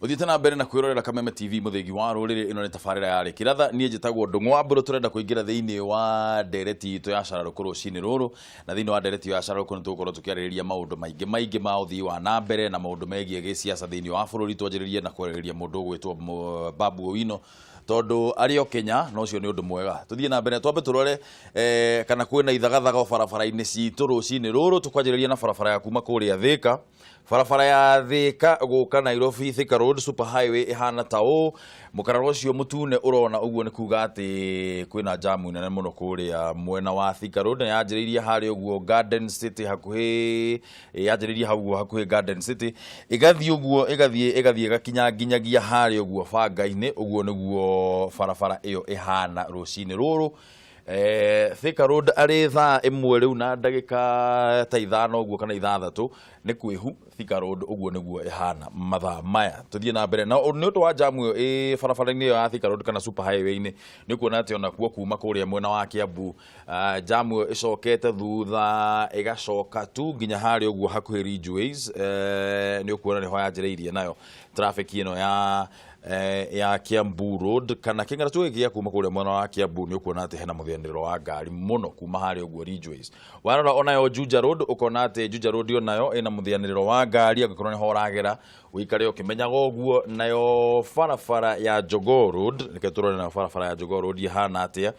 Uthiete na mbere na kwirorera Kameme TV muthingi wa ruriri ino ni tabarira ya Kiratha nie njitagwo Ndung'wa Mburu turenda kuingira thiini wa ndereti itu ya Cararũkũ rucini ruru na thiini wa ndereti ya Cararũkũ ni tugukorwo tukiarĩrĩria maundu maingi ma uthii wa na mbere na maundu megie gĩciaca thiini wa bũrũri twanjĩrĩrie na kwarĩrĩria mundu gwitwo Babu Owino tondu ario Kenya no cio ni undu mwega tuthie na mbere twambe turore kana kwina ithagathaga barabara-ini citu rucini ruru tukwanjĩrĩria na barabara ya kuma kuria Thika. Barabara ya Thika guka Nairobi Thika Road Super Highway ihana tao mukararo ucio mutune urona uguo ni kuga ati kwina jamu nene muno kuria mwena wa Thika Road yanjiririe hari uguo Garden City hakuhi yanjiririe hauguo hakuhi Garden City igathie uguo igathie gakinya nginyagia hari uguo Banga-ini uguo niguo barabara iyo ihana rucini ruru. Thika Road ari thaa imwe riu na ndagika ta 5 uguo kana 6 ni kwihu Thika Road uguo niguo ihana mathaa maya tuthie na mbere na ni undu wa jamu iyo barabara-ini ya Thika Road kana Super Highway-ini ni kuona ati ona kuo kuma kuria mwena wa Kiambu jamu iyo icokete thutha igacoka tu nginya hari uguo hakuhi Ridgeways ni ukuona ni ho yanjĩrĩirie nayo traffic ino ya Kiambu Road kana kingara tugikia kuma kuria mwena wa Kiambu ni ukuona ati hena muthianĩrĩro wa ngari muno kuma hari uguo Ridgeways warora onayo Juja Road ukona ati Juja Road onayo ina muthianĩrĩro wa ngari agakorwo ni ho ragera uikare ukimenyaga uguo nayo barabara ya Jogoo Road reke turone na barabara ya Jogoo Road ihana atia.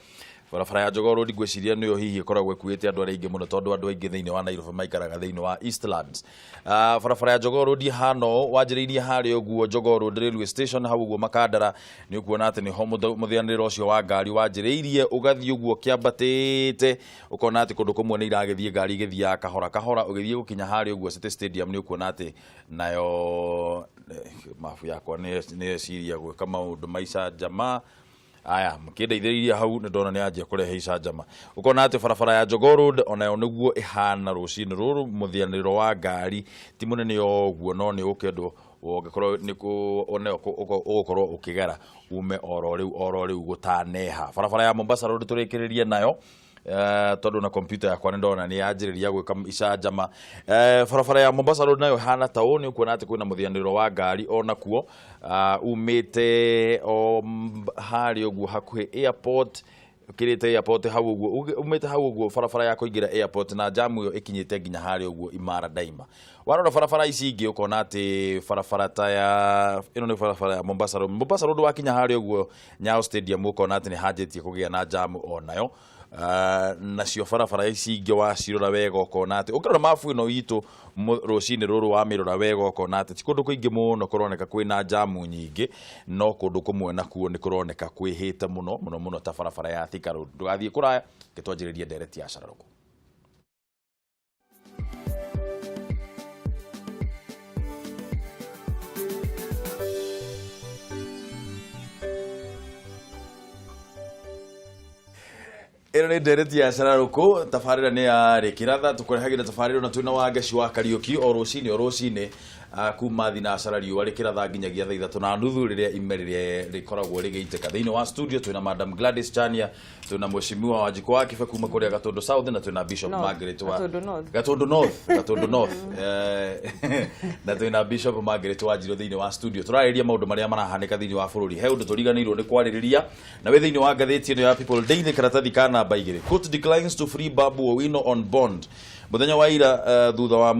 Barabara ya Jogoo Road ngwiciria niyo hihi ikoragwo ikuite andu ari ingi muno tondu andu aingi thiini wa Nairobi maikaraga thiini wa Eastlands. Barabara ya Jogoo Road hano wanjĩrĩirie hari uguo Jogoo Road railway station hau uguo Makandara ni ukuona ati ni ho muthianĩrĩro ucio wa ngari wanjĩrĩirie ugathie uguo kiambatĩte ukona ati kundu kumwe ni iragithie ngari igithia kahora ugithie gukinya hari uguo City Stadium ni ukuona ati nayo mafu yakwa ni ciria gwika maundu maica jamaa aya mkindeithĩrĩria hau ni ndona ni anjia kurehe icanjama ukona ati barabara ya Jogoo Road onayo niguo ihana rucini ruru muthianĩrĩro wa ngari ti munene oguo no ni ukendwo ungikorwo ni ku oneo ugukorwo ukigera ume oro riu gutaneha. Barabara ya Mombasa Road turikiririe nayo tondu na computer yakwa ndona ni yanjĩrĩria gwika icanjama. Barabara ya Mombasa Road nayo hana tao ni ukuona ati kwina muthianĩrĩro wa ngari ona kuo umite o hari uguo hakuhi airport kirite airport hau uguo umite hau uguo barabara ya kuingira airport na jamu iyo ikinyite nginya hari uguo Imara Daima. Warora barabara ici ingi ukona ati barabara ta ya ino ni barabara ya Mombasa Road wakinya hari uguo Nyayo Stadium ukona ati ni hanjitie kugia na jamu onayo. Nacio barabara ici ingi wacirora wega ukona ati ukirora mafu ino itu rucini ruru wa mirora wega ukona ati ti kundu kuingi muno kuroneka kwina jamu nyingi no kundu kumwe nakuo ni kuroneka kwihite muno ta barabara ya Thika Road. Ndugathie kuraya gitwanjĩrĩrie ndereti ya Cararũkũ. Ero ni ndereti ya Cararũkũ tabarira ni ya Kiratha tukurehagira tabarira na twina wa Ngeci wa Kariuki o rucini kuma thina Carariũ ari Kiratha nginyagia thaa 3:30 riria imerire rikoragwo rigiiteka thiini wa studio twina Madam Gladys Chania twina Mheshimiwa Wanjiku wa Kibe kuma kuria Gatundu South na twina Bishop Margaret wa Gatundu North na twina Bishop Margaret wa Njiro thiini wa studio turariria maundu maria marahanika thiini wa bururi he undu turiganirwo ni kwaririria na we thiini wa ngatheti ino ya People Daily karatathi kana baigire court declines to free Babu Owino on bond. Muthenya wa ira thutha wa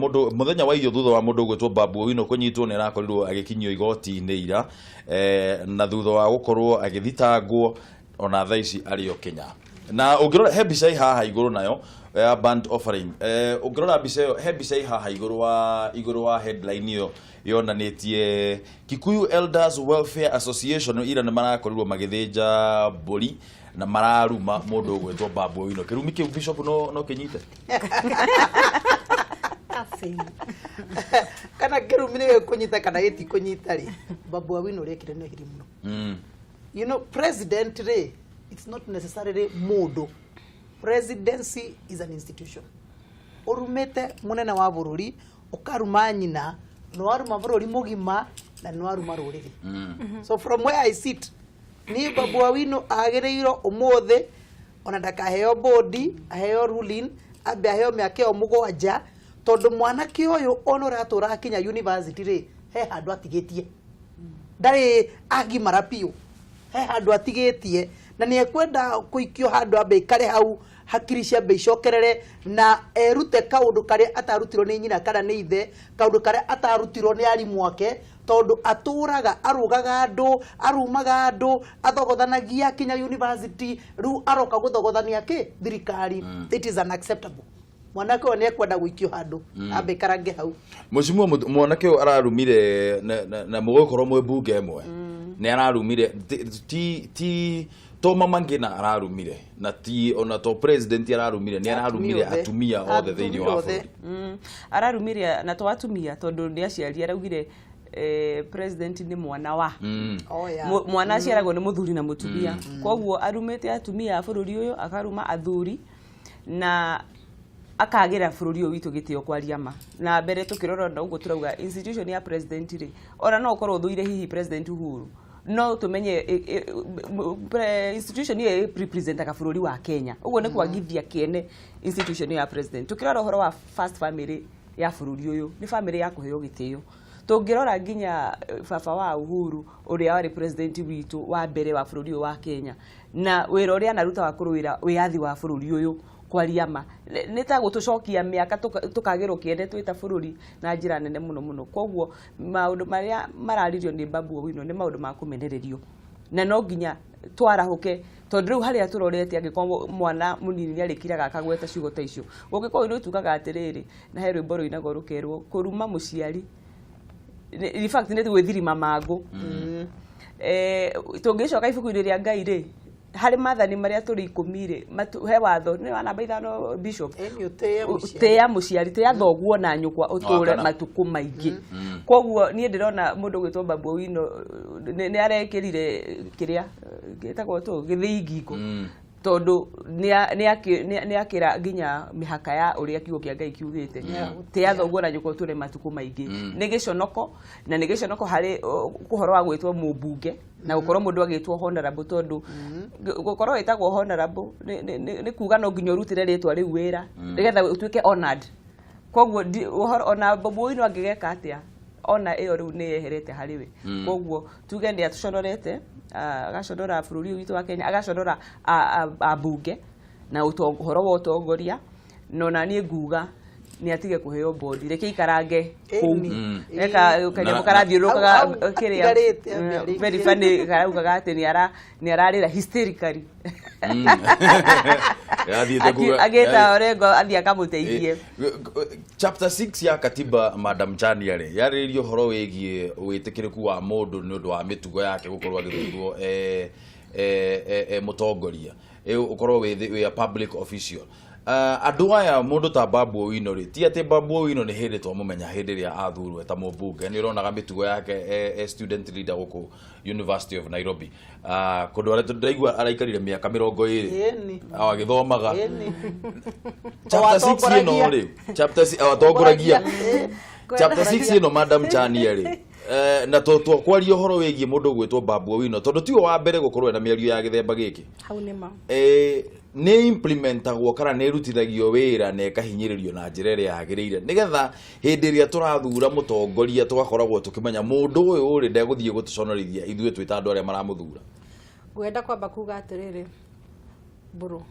mundu gwetwo Babu Owino kunyitwo ni arakorirwo agikinyio igoti-ini ira na thutha wa gukorwo agithitangwo ona thaa ici ario Kenya na ungirora he mbica haha iguru nayo band offering ungirora he mbica haha iguru wa headline iyo yonanitie Kikuyu Elders Welfare Association ira ni marakorirwo magithinja mburi na mararuma mundu gwetwo Babu Owino kirumi ki Bishop no kinyite kana kirumi ni kunyita kana eti kunyita ri Babu Owino rekire no hiri muno. You know, president re it's not necessarily mundu. Presidency is an institution. Urumete munene wa bururi ukaruma nyina no aruma bururi mugima na no aruma ruriri. So from where I sit ni Babu Owino agereiro umothe ona ndakaheo body aheo ruling abe aheo miaka omugwanja tondu mwana ki uyu onora turakinya university ri he handu atigetie ndari agimara piũ he handũ atigĩtie na nĩ ekwenda kũikio handũ ambe ikare hau hakiri ciambe icokerere na erute kaũndũ karĩa atarutirwo nĩ nyina kana nĩ ithe, kaũndũ karĩa atarutirwo nĩ arimũ ake, tondũ atũraga arugaga andũ, arumaga andũ, athogothanagia kinya university, rĩu aroka gũthogothania thirikari. It is unacceptable. Mwanake ũyũ nĩ ekwenda gũikio handũ ambe ikarange hau. Mũcimu mwanake ũyũ ararumire na mũgũkorwo mwĩ mbunge ĩmwe nĩ ararumire ti to Mama Ngina ararumire na ti ona to president ararumire ni ararumire atumia othe thĩinĩ wa bũrũri ararumire na to atumia tondu nĩ aciari araugire president ni mwana wa mwana aciaragwo nĩ mũthuri na mũtumia koguo arumĩte atumia a bũrũri ũyũ akaruma athuri na akagira bũrũri ũyũ witũ gĩtĩo kwaria ma na mbere tukirora ũguo turauga institution ya president ri ona no ũkorwo thuire hihi president Uhuru no tumenye institution ye representaga bũrũri wa Kenya uguo nĩ kwagithia kiene institution ya president tukirora ũhoro wa first family ya bũrũri ũyũ ni family ya kũheo gĩtĩo tungirora nginya baba wa Uhuru uria wari president witũ wa mbere wa bũrũri ũyũ wa Kenya na wĩra ũrĩa anaruta wa kũrũĩra wĩyathi wa bũrũri ũyũ kwaria ma nĩ ta gũtũcokia mĩaka tukagĩrwo kiende twita bũrũri na njĩra nene mũno koguo maũndũ marĩa mararirio nĩ Babu Owino nĩ maũndũ ma kũmenererio na no nginya twarahuke tondũ rĩu harĩa tũrorete angĩkorwo mwana mũnini nĩ arĩkiraga akagweta ciugo ta icio gũgĩkorwo nĩ tugaga atĩrĩrĩ na he rwĩmbo rũinagwo rũkerwo kũruma mũciari in fact nĩ gwĩthirima mangũ tũngĩcoka ibuku-inĩ rĩa Ngai rĩ hari mathani maria turi 10 he watho ni wa namba 5 bishop teya mũciari teya thoguo na nyũkwa ũtũre matuku maingĩ koguo niĩ ndirona mũndũ gwĩtwo Babu Owino nĩ arekĩrire kĩrĩa gĩtagwo gĩthĩi ngingo tondu nĩ akĩra nginya mĩhaka ya ũrĩa kiugo kĩa Ngai kiugĩte teya thoguo na nyũkwa ũtũre matuku maingĩ nĩ gĩconoko na nĩ gĩconoko harĩ ũhoro wa gwĩtwo mũmbunge na gukorwo mundu agitwo honorable tondu gukorwo etagwo honorable ni kuga no nginya urutire ritwa riu wira nigetha utuike honored koguo ona Babu Owino angigeka atia ona iyo riu ni yeherete hari we koguo tuge ndi atuconorete agaconora bũrũri witũ wa Kenya agaconora abunge na ũhoro wa ũtongoria no na niĩ nguga ni atige kuheo bodi reke ikarange eka kanyamũ karathiũrũrũkaga kĩrĩa very funny karaugaga atĩ nĩ ararĩra hysterically agĩta Orengo athiĩ akamũteithie. Chapter 6 ya katiba Madam Chania rĩ yarĩrĩirie ũhoro wĩgiĩ wĩtĩkĩrĩku wa mũndũ nĩ ũndũ wa mĩtugo yake gũkorwo agĩthurwo mũtongoria ũkorwo wĩ a public official. Andũ aya mũndũ ta Babu Owino rĩ ti atĩ Babu Owino nĩ hĩndĩ twamũmenya hĩndĩ ĩrĩa athurwo ta mũmbunge nĩ ũronaga mĩtugo yake student leader gũkũ University of Nairobi kũndũ arĩa tũraigua araikarire mĩaka 20 agĩthomaga chapter 6 ĩno rĩ chapter atongoragia chapter 6 ĩno Madam Chania rĩ na kwaria ũhoro wĩgiĩ mũndũ gwĩtwo Babu Owino tondũ ti wa mbere gũkorwo na mĩario ya gĩthemba gĩkĩ hau nĩ ma nĩ implementagwo kana nĩ rutithagio wĩra na ĩkahinyĩrĩrio na njĩra ĩrĩa yagĩrĩire nĩgetha hĩndĩ ĩrĩa tũrathura mũtongoria tũgakoragwo tũkĩmenya mũndũ ũyũ rĩ ndegũthiĩ gũtũconorithia ithuĩ twĩ ta andũ arĩa maramũthura. Ngwenda kwamba kuga atĩrĩrĩ mburu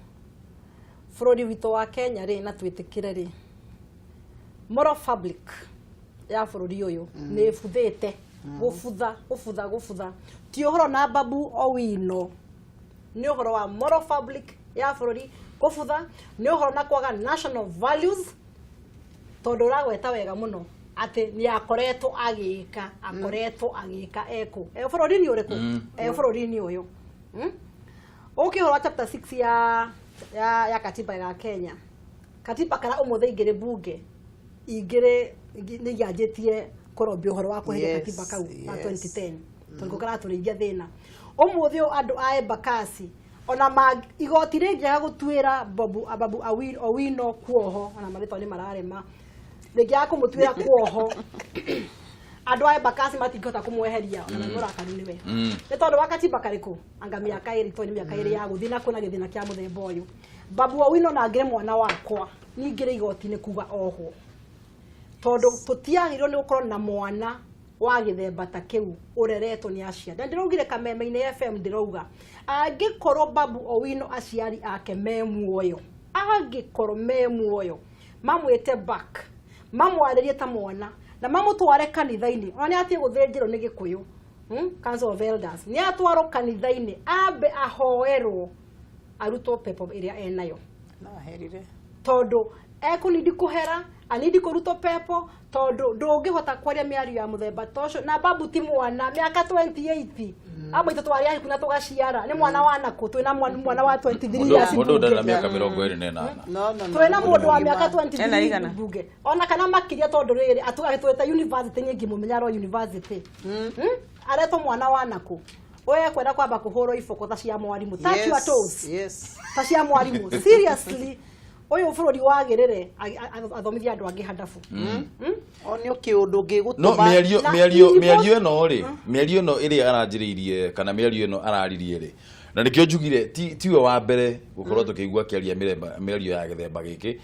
bũrũri witũ wa Kenya rĩ na twĩtĩkĩre rĩ moral fabric ya bũrũri ũyũ nĩ buthĩte gũbutha ti ũhoro na Babu Owino nĩ ũhoro wa moral fabric ya bũrũri gũbutha nĩ ũhoro na kwaga national values tondũ ũragweta wega mũno atĩ nĩ akoretwo agĩka eko bũrũri-inĩ ũrĩkũ bũrũri-inĩ ũyũ ũkĩhoro chapter 6 ya katiba ya Kenya katiba kana ũmũthĩ ingĩrĩ bunge ingĩrĩ nĩ yanjĩtie kũrombia ũhoro wa kũheria katiba kau ka 2010 tondũ karatũrĩithia thĩna ũmũthĩ andũ a Embakasi ona igoti rĩngĩaga gũtuĩra Babu Owino kuoho ona marĩtwa nĩ mararema rĩngĩaga kũmũtuĩra kuoho andũ a Embakasi matingĩhota kũmweheria ona mũrakaru nĩwe nĩ tondũ wa katiba karĩkũ anga mĩaka ĩrĩ tondũ mĩaka ĩrĩ ya gũthiĩ na kwĩna gĩthĩna kĩa mũthemba ũyũ Babu Owino na ngĩrĩ mwana wakwa ningĩrĩ igoti-inĩ kuga oho tondũ tũtiagĩrĩirwo nĩ gũkorwo na mwana wa githemba ta kiu ureretwo ni aciari. Na ndiraugire Kameme-inĩ FM ndirauga angikorwo Babu Owino aciari ake me muoyo, angikorwo me muoyo mamwite back, mamwaririe ta mwana na mamutware kanitha-inĩ, ona ni atie guthinjirwo ni Gikuyu Council of Elders, ni atwarwo kanitha-inĩ ambe ahoerwo arutwo pepo iria enayo no aherire tondu ekunidi kuhera anidi kuruto pepo tondu ndungihota kwaria miario ya muthemba tocio. Na Babu ti mwana miaka 28 aba itatu ari kuna tugaciara ni mwana wa naku twina mwana wa 23 years mundu ndana miaka 28 no twina mundu wa miaka 23 bunge ona kana makiria tondu riri atweta university nyingi mumenya ro university areto mwana wa naku oye kwenda kwamba kuhoro ifoko ta cia mwarimu touch your toes ta cia mwarimu seriously oyo bururi wagirire athomithia andu angi hadafu onio kiundu ngigutuma no miario eno ri miario eno iri aranjiriirie kana miario eno araririe ri na nikio njugire tiwe wa mbere gukorwo tukigua kiaria miario ya githemba giki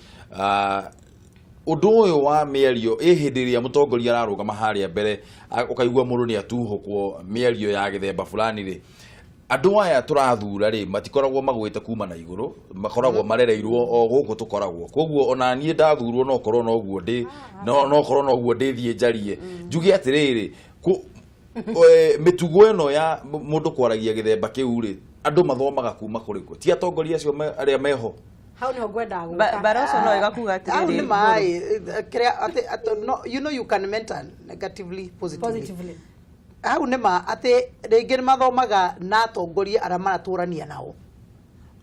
undu uyu wa miario ihindiriya mutongoria ararugama haria mbere ukaigua mundu ni atuhukwo miario ya githemba fulani ri andu aya turathura ri matikoragwo magwite kuma na iguru makoragwo marereirwo o guku tukoragwo koguo ona nie ndathurwo no korwo no guo ndi no korwo no guo ndithie njarie njugi atiriri mitugo eno ya mundu kwaragia githemba kiu ri andu mathomaga kuma kuriko ti atongoria acio aria meho how ni ogwenda guka baroso no igakuga atiriri ni mai no you know you can mentor negatively positively hau nä ma atä rĩngĩ nĩ mathomaga na atongoria arĩa maratũrania nao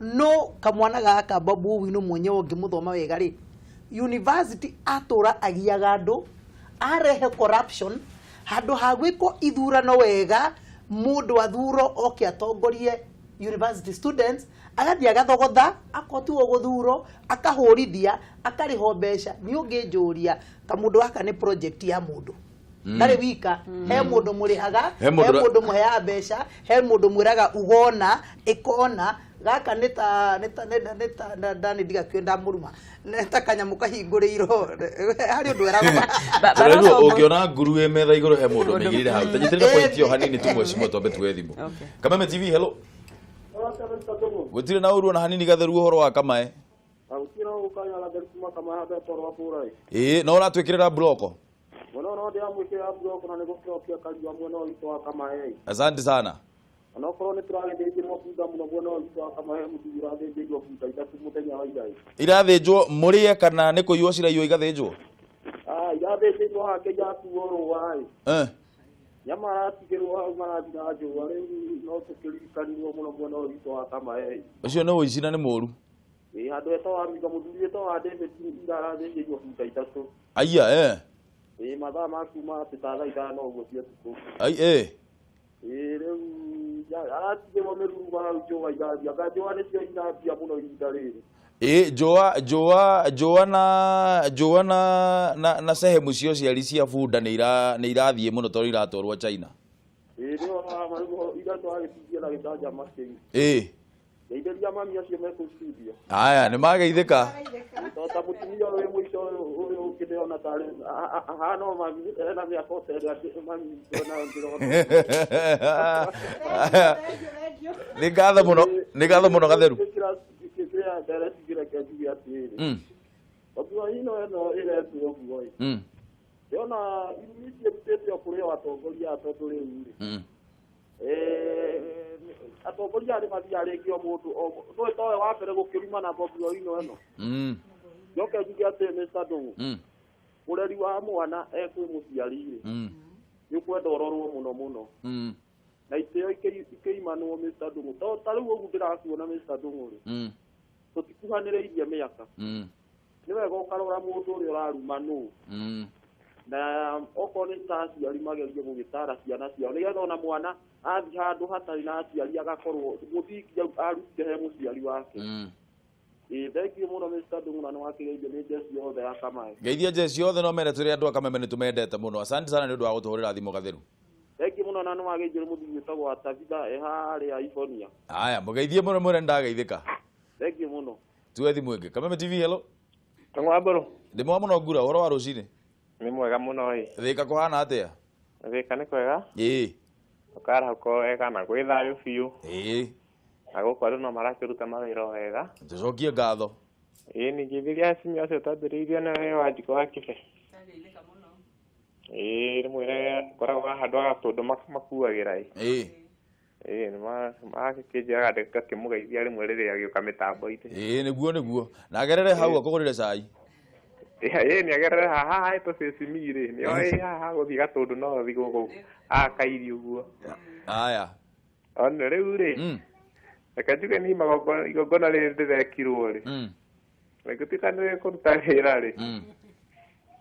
no kamwana gaka Babu Owino mwenyewe ngĩmũthoma wega rĩ university atũra agiaga andũ arehe corruption handũ ha gwĩkwo ithurano wega mũndũ athuro oke atongorie university students agathiĩ agathogotha akotuo gũthurwo akahũrithia akarĩho mbeca nĩ ũngĩnjũria ta mũndũ gaka nĩ project ya mũndũ ndari wika he mundu murihaga he mundu muheaga mbeca he mundu mwiraga ugona ikona gaka nita ndani ndiga kwenda muruma neta kanyamu kahinguriirwo hari undu eraga barano ungiona nguru emetha iguru he mundu migirire hau tanyitirira point yo hanini tumwe cimo tombe twe thimu Kameme TV hello gutire na uru na hanini gatheru uhoro wa Kamae no uratwikirira bloko no ndia mwikira bloko na nigukia kalia mwana wito wa Kamae. Asante sana. Ana korwo ni turagendeithio kuga muno mwana wito wa Kamae muthira agendeithio kuga itatu muthenya wa ithai. Irathinjwo murie kana ni kuywo ciraiywo igathinjwo? Irathinjwo hake ya kuoro wai. Nyama atigirwo hau marathira njũa rĩu no tukirikanirwo muno mwana wito wa Kamae. Ucio no uicina ni muru. Andu etawa miga muthuri etawa David irathĩnjwo kuga itatu. Aya mathaa makuma tithatha ithano ũguo cia tukũ. Rĩu aratigĩrwo mĩruruma hau njũa irathia anga njũa nĩcio irambia mũno ihinda rĩrĩ. Njũa na sehemu cio ciari cia bunda nĩ irathiĩ mũno tondũ iratwarwo China. Nĩo iratwaragĩtithia na gĩcanjama kĩu. Ndeithĩria mami acio me kũu studio. Aya nĩ mageithĩka. Ta mũtumia ũyũ mũico ũyũ ũkĩndĩrona tarĩ ahana mami ena mĩaka ũterĩ atĩ mami nĩ ngatho mũno gatheru. Kĩrĩa ndĩreciria kĩnjuge atĩrĩ Babu Owino ĩno ĩretwo ũguo-ĩ ndĩrona ici ĩrutĩte kũrĩ o atongoria atatũ rĩu-rĩ atongoria arĩ mathiarĩngio mũndũ no ĩtoe wa mbere gũkĩruma na Babu Owino ĩno njoke njuge atĩ Mr. Ndung'u mũreri wa mwana ekwĩ mũciari-rĩ nĩ ũkwenda ũrorwo mũno mũno na itĩo ikĩimanwo Mr. Ndung'u tondũ ta rĩu ũguo ndĩrakuona Mr. Ndung'u-rĩ tũtikuhanĩrĩirie mĩaka nĩ wega ũkarora mũndũ ũrĩa ũraruma nũ na okorwo nĩ ta aciari magerie gũgĩtara ciana ciao nĩgetha ona mwana athiĩ handũ hatarĩ na aciari agakorwo mũthingi arutire he mũciari wake. Thengiũ mũno Mr. Ndung'u na nĩwakĩgeithio nĩ njeci yothe ya Kamae. Geithia njeci yothe no mere tũrĩ andũ a Kameme nĩtũmendete mũno. Asante sana nĩ ũndũ wa gũtũhũrĩra thimũ gatheru. Thengiũ mũno na nĩwageithio nĩ mũthuri wĩtagwo Atabitha harĩa Ibonia. Aya mũgeithie mũno mwĩre nĩndageithĩka. Thengiũ mũno. Tuwe thimũ ĩngĩ. Kameme TV hello. Tang'wa mbũrũ. Ndĩ mwega mũno ngura ũhoro wa rũcinĩ. Nĩ mwega mũno ĩ. Thĩka kũhana atĩa? Thika nĩ kwega. Ukara huko eka na gwĩ thayũ biũ. Na gũkũ andũ no marakĩruta mawĩra wega. Tũcokie ngatho. Ningĩthiria atumia acio twambĩrĩirie nawe Wanjikũ wa Kibe. Mwĩre koragwo handũ agatũndũ makuagĩra. Nĩmakĩnjĩraga ngakĩmũgeithia rĩmwe rĩrĩa agĩũka mĩtambo-inĩ. Nĩguo. Na agerere hau akũgũrĩre cai. Nĩagerere haha tũcĩcimi-rĩ, nĩoĩ haha gũthiĩ gatũndũ no ũthiĩ gũkũ akairi ũguo. Aya. Ona rĩu-rĩ, reke njuge niĩ igongona rĩrĩ ndĩrekirwo-rĩ, rĩgĩtuĩka nĩrĩkũruta wĩra-rĩ,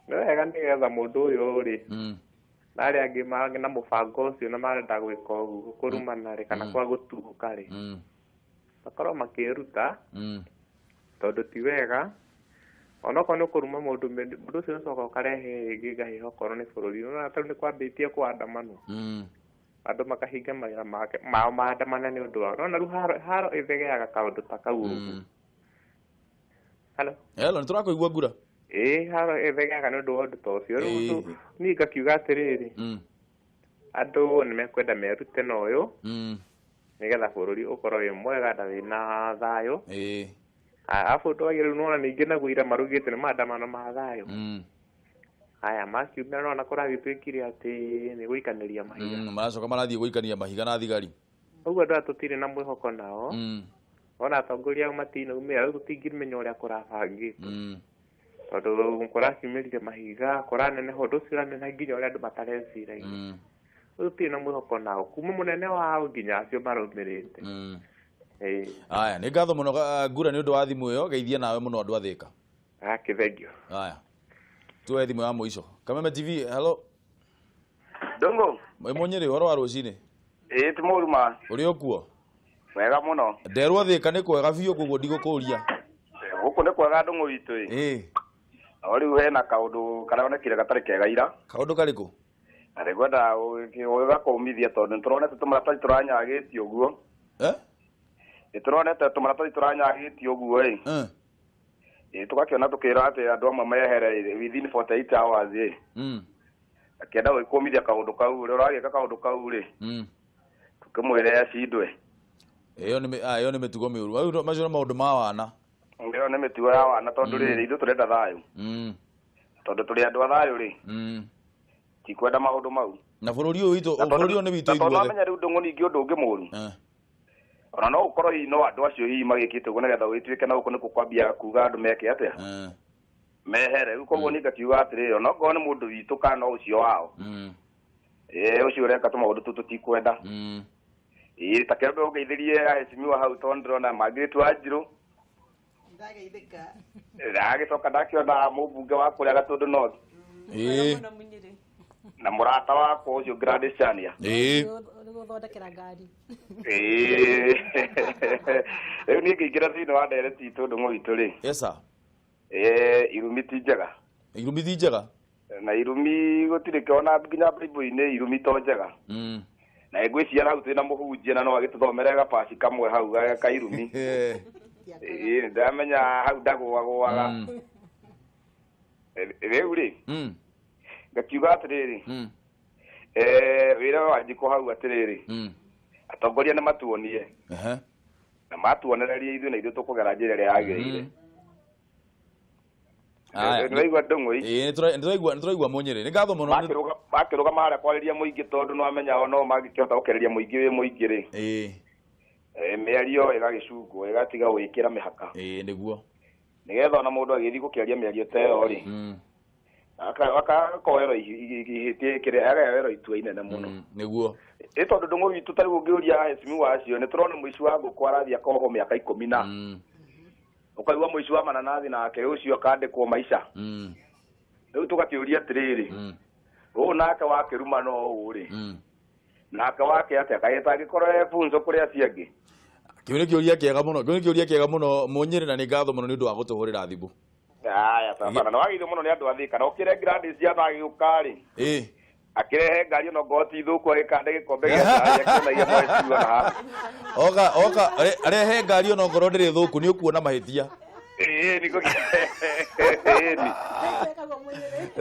nĩ wega nĩgetha mũndũ ũyũ-rĩ, na arĩa angĩ marĩ na mũbango ũcio na marenda gwĩka ũguo kũrumana-rĩ kana kwa gũtuguka-rĩ, makorwo makĩruta, tondũ ti wega onokorwo nĩ ũkũruma mũndũ ũcio ũcoka ũkarehe rĩngĩ ngahĩha okorwo nĩ bũrũri. Nĩwona tarĩu nĩ kwambĩtie kwandamano, andũ makahinga mawĩra mao maandamana nĩ ũndũ wao. Nona rĩu haro ĩthegeaga kaũndũ ta kau ũguo. Hello, nĩtũrakũigua Ngura? Haro ĩthegeaga nĩ ũndũ wa ũndũ ta ũcio. Rĩu niĩ ngakiuga atĩrĩrĩ, andũ nĩmekwenda merute na ũyũ nĩgetha bũrũri ũkorwo wĩ mwega na wĩna thayũ. Arabu ũndũ wagĩrĩru nĩwona ningĩ naguo ira marugĩte nĩ maandamano ma thayũ. Aya makiumĩra nĩwona kũragĩtuĩkire atĩ nĩ gũikanĩria mahiga. Maracoka marathiĩ gũikania mahiga na thigari. Ũguo andũ aya tũtirĩ na mwĩhoko nao. Ona atongoria ao matinaumĩra, rĩu tũtingĩmenya ũrĩa kũrabangĩtwo. Tondũ kũraciumĩrire mahiga, kũraneneha ũndũ ũcio ũraneneha nginya ũrĩa andũ matareciragia. Rĩu tũtirĩ na mwĩhoko nao, kuma mũnene wao nginya acio marũmĩrĩte. Aya, nĩ ngatho mũno Ngura nĩ ũndũ wa thimũ ĩyo, geithia nawe mũno andũ a Thĩka. Kĩthengio. Aya. Tuoe thimũ ya mũico. Kameme TV, hello. Ndũngũ. Mũnyĩrĩ, ũhoro wa rũcinĩ? Ti mũru ma. Ũrĩ o kuo? Wega mũno. Nderwo Thĩka nĩ kwega biũ koguo ndigũkũria. Gũkũ nĩ kwega Ndũngũ witũ-ĩ. No rĩu hena kaũndũ karonekire gatarĩ kega ira. Kaũndũ karĩkũ? Na nĩngwenda ũgakũmithia tondũ nĩtũronete tũmaratathi tũranyagĩtie ũguo. Nĩtũronete tũmaratathi tũranyagĩtie ũguo-ĩ. Tũgakĩona tũkĩra atĩ andũ amwe mehere within 48 hours-ĩ. Akĩenda gwĩkũmithia kaũndũ kau, ũrĩa ũragĩka kaũndũ kau-rĩ, tũkĩmwĩre acindwe. Ĩyo nĩ mĩtugo mĩũru. Macio nĩ maũndũ ma wana. Ĩyo nĩ mĩtugo ya wana tondũ rĩrĩ ithuĩ tũrenda thayũ. Tondũ tũrĩ andũ a thayũ-rĩ, tikwenda maũndũ mau. Na bũrũri ũyũ witũ, bũrũri ũyũ nĩ witũ ithuothe. Tondũ wamenya rĩu Ndũngũ ningĩ ũndũ ũngĩ mũru. Ona no ũkorwo hihi no andũ acio hihi magĩkĩte ũguo nĩgetha gũgĩtuĩke na gũkũ nĩkuo kwambia kuga andũ meke atĩa. Mehere rĩu koguo niĩ ngakiuga atĩrĩrĩ, onokorwo nĩ mũndũ witũ kana no ũcio wao, ũcio ũreka tũmaũndũ tũu tũtikwenda. Ta kĩrĩa ũngeithĩrie aheshimiwa hau tondũ ndĩrona Margaret Wanjirũ. Ndagĩcoka ndakĩona mũmbunge wa kũrĩa Gatũndũ North. Na mũrata wakwa ũcio Gladys Chania. Gũthondekera ngari. Rĩu niĩ ngĩingĩra thĩinĩ wa ndereti itũ Ndũngũ witũ-rĩ. Yes sir. Irumi ti njega. Irumi ti njega? Na irumi gũtirĩ kĩona nginya Bible-inĩ irumi to njega. Na ngwĩciria hau twĩna mũhunjia na no agĩtũthomere gapaci kamwe hau ka irumi. Ndamenya hau ndagũagũaga. Rĩu-rĩ, ngakiuga atĩrĩrĩ, wĩra wa Wanjikũ hau atĩrĩrĩ, atongoria nĩ matuonie na matuonereria ithuĩ na ithuĩ tũkũgera njĩra ĩrĩa yagĩrĩire. Nĩwaigua Ndũngũ? Nĩtũraigua Mũnyĩrĩ. Nĩ ngatho mũno. Makĩrũgama harĩa kwarĩria mũingĩ tondũ nĩwamenya o no mangĩkĩhota gũkereria mũingĩ wĩ mũingĩ-rĩ, mĩario ĩgagĩcungwo ĩgatiga gwĩkĩra mĩhaka. Nĩguo. Nĩgetha ona mũndũ agĩthiĩ gũkĩaria mĩario ta ĩyo-rĩ, akakoerwo ihĩtia kĩrĩa agaerwo itua inene mũno. Nĩguo. Tondũ Ndũngũ witũ tarĩu ũngĩũria aheshimiwa acio nĩtũrona mũici wa ngũkũ arathiĩ akohwo mĩaka 10. Ũkaigua mũici wa mananathi nake ũcio akandĩkwo maica. Rĩu tũgakĩũria atĩrĩrĩ, ũũ nake wakĩruma no ũũ-rĩ, nake wake atĩa kaĩ atangĩkorwo bunzo kũrĩ acio angĩ. Kĩu nĩ kĩũria kĩega mũno Mũnyĩrĩ, na nĩ ngatho mũno nĩ ũndũ wa gũtũhũrĩra thimũ. Aya bana, no wagithio mũno nĩ andũ a Thĩka. No kĩre Gladys athagĩũka-rĩ, akĩrehe ngari ona ngoti thũku agĩkande gĩkombe gĩa cai akĩonagia mweciwa na haha. Oka arehe ngari ona ngoro ndĩrĩ thũku nĩ ũkuona mahĩtia. niko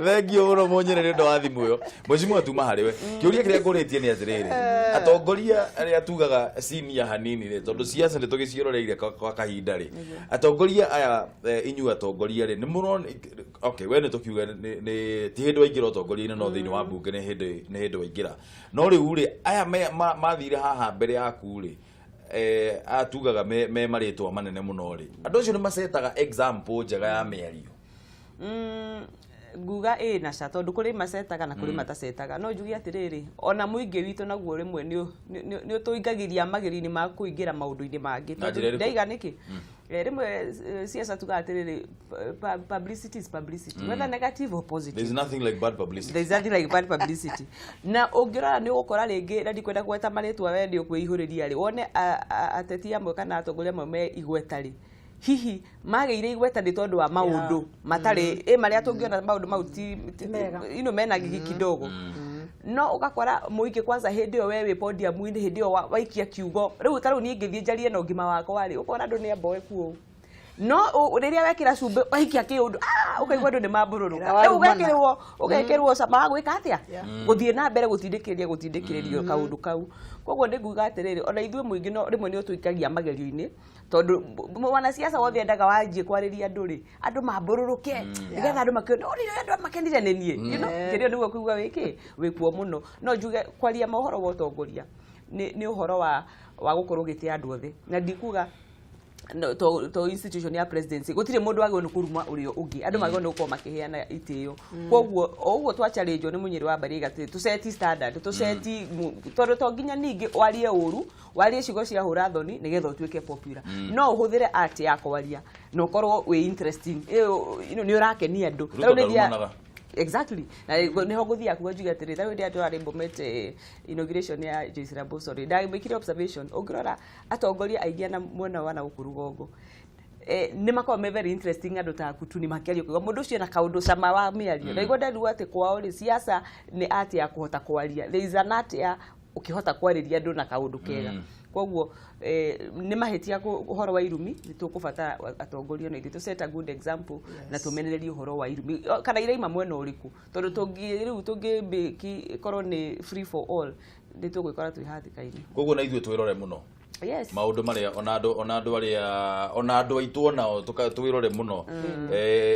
thengio muno munyere ni ndo wa thimu yo mheshimiwa atuma hari we kiuria kiria nguritie ni atiriri atongoria aria tugaga senior hanini ri tondu siasa ni tugiciroreire kwa kahinda ri atongoria aya inyu atongoria ri ni muno okay we ni tukiuga ni ti hindu waingira utongoria no thiini wa bunge ni hindu waingira no riu ri aya mathire haha mbere yaku ri atugaga me maritwa manene muno ri andu acio ni macetaga example njega ya miario nguga na cha tondu kuri macetaga na kuri matacetaga no njugi atiriri ona muingi witu naguo rimwe ni tuingagiria magiri-ini ma kuingira maundu-ini mangi tondu ndaiga niki rimwe siasa tuga atiriri publicity is publicity whether negative or positive there's nothing like bad publicity na ungirora ni gukora ringi na ndikwenda gweta maritwa wendio kwihuriria ri wone ateti amwe kana atongoria amwe me igweta ri hihi mageire igweta ni tondu wa maundu matari maria tungiona maundu mauti mena gigi kidogo no ugakora muingi kwanza hindi yo wewe podium ini hindi yo waikia kiugo riu taru ni ngithie njarie na ngima wako wari ukona andu ni amboeku no riria wekira cumbi waikia kiundu ukaigwa andu ni mambururuka riu ugekirwo sama gwika atia guthie na mbere gutindikiririo kaundu kau koguo ndinguga atiriri ona ithue muingi no rimwe ni utuikagia magerio-ini tondu wana siasa wothe endaga wanjie kwariria andu ri andu mambururuke nigetha andu makiona uri andu makenire nenie kirio niguo kuuga wikuo muno no njuge kwaria mohoro wa utongoria ni uhoro wa gukorwo gitia andu othe na ndikuga to institution ya presidency gutire mundu wagwe nukuruma urio ungi andu magwe nuko makiheana itio koguo oguo twa challenge ni munyiri wa bari gati tu set standard tu set tondu to nginya ningi warie uru warie cigo cia hura thoni nigetha utuike popular no uhuthire art ya kwaria no korwo we interesting ni urakenia andu exactly na ni hoguthia kuga njuga atiri tha ndi andu ari mbomete inauguration ya Joyce Rabosori da mikire observation ungirora atongoria aingia na mwena wana ukurugongo ni makao me very interesting andu ta kutu ni makiario kwa mundu ucio na kaundu sama wa miario na igoda ndu ati kwao ri siasa ni ati ya kuhota kwaria there is an art ya ukihota kwariria andu na kaundu kega koguo ni mahetia uhoro wa irumi nitukubata atongoria na ithu set a good example na tumenererie uhoro wa irumi kana ira ima mwena uriku tondu tungi korwo ni free for all nitugwikora twi hathika-ini koguo na ithu twirore muno yes maundu maria ona andu aitu onao twirore muno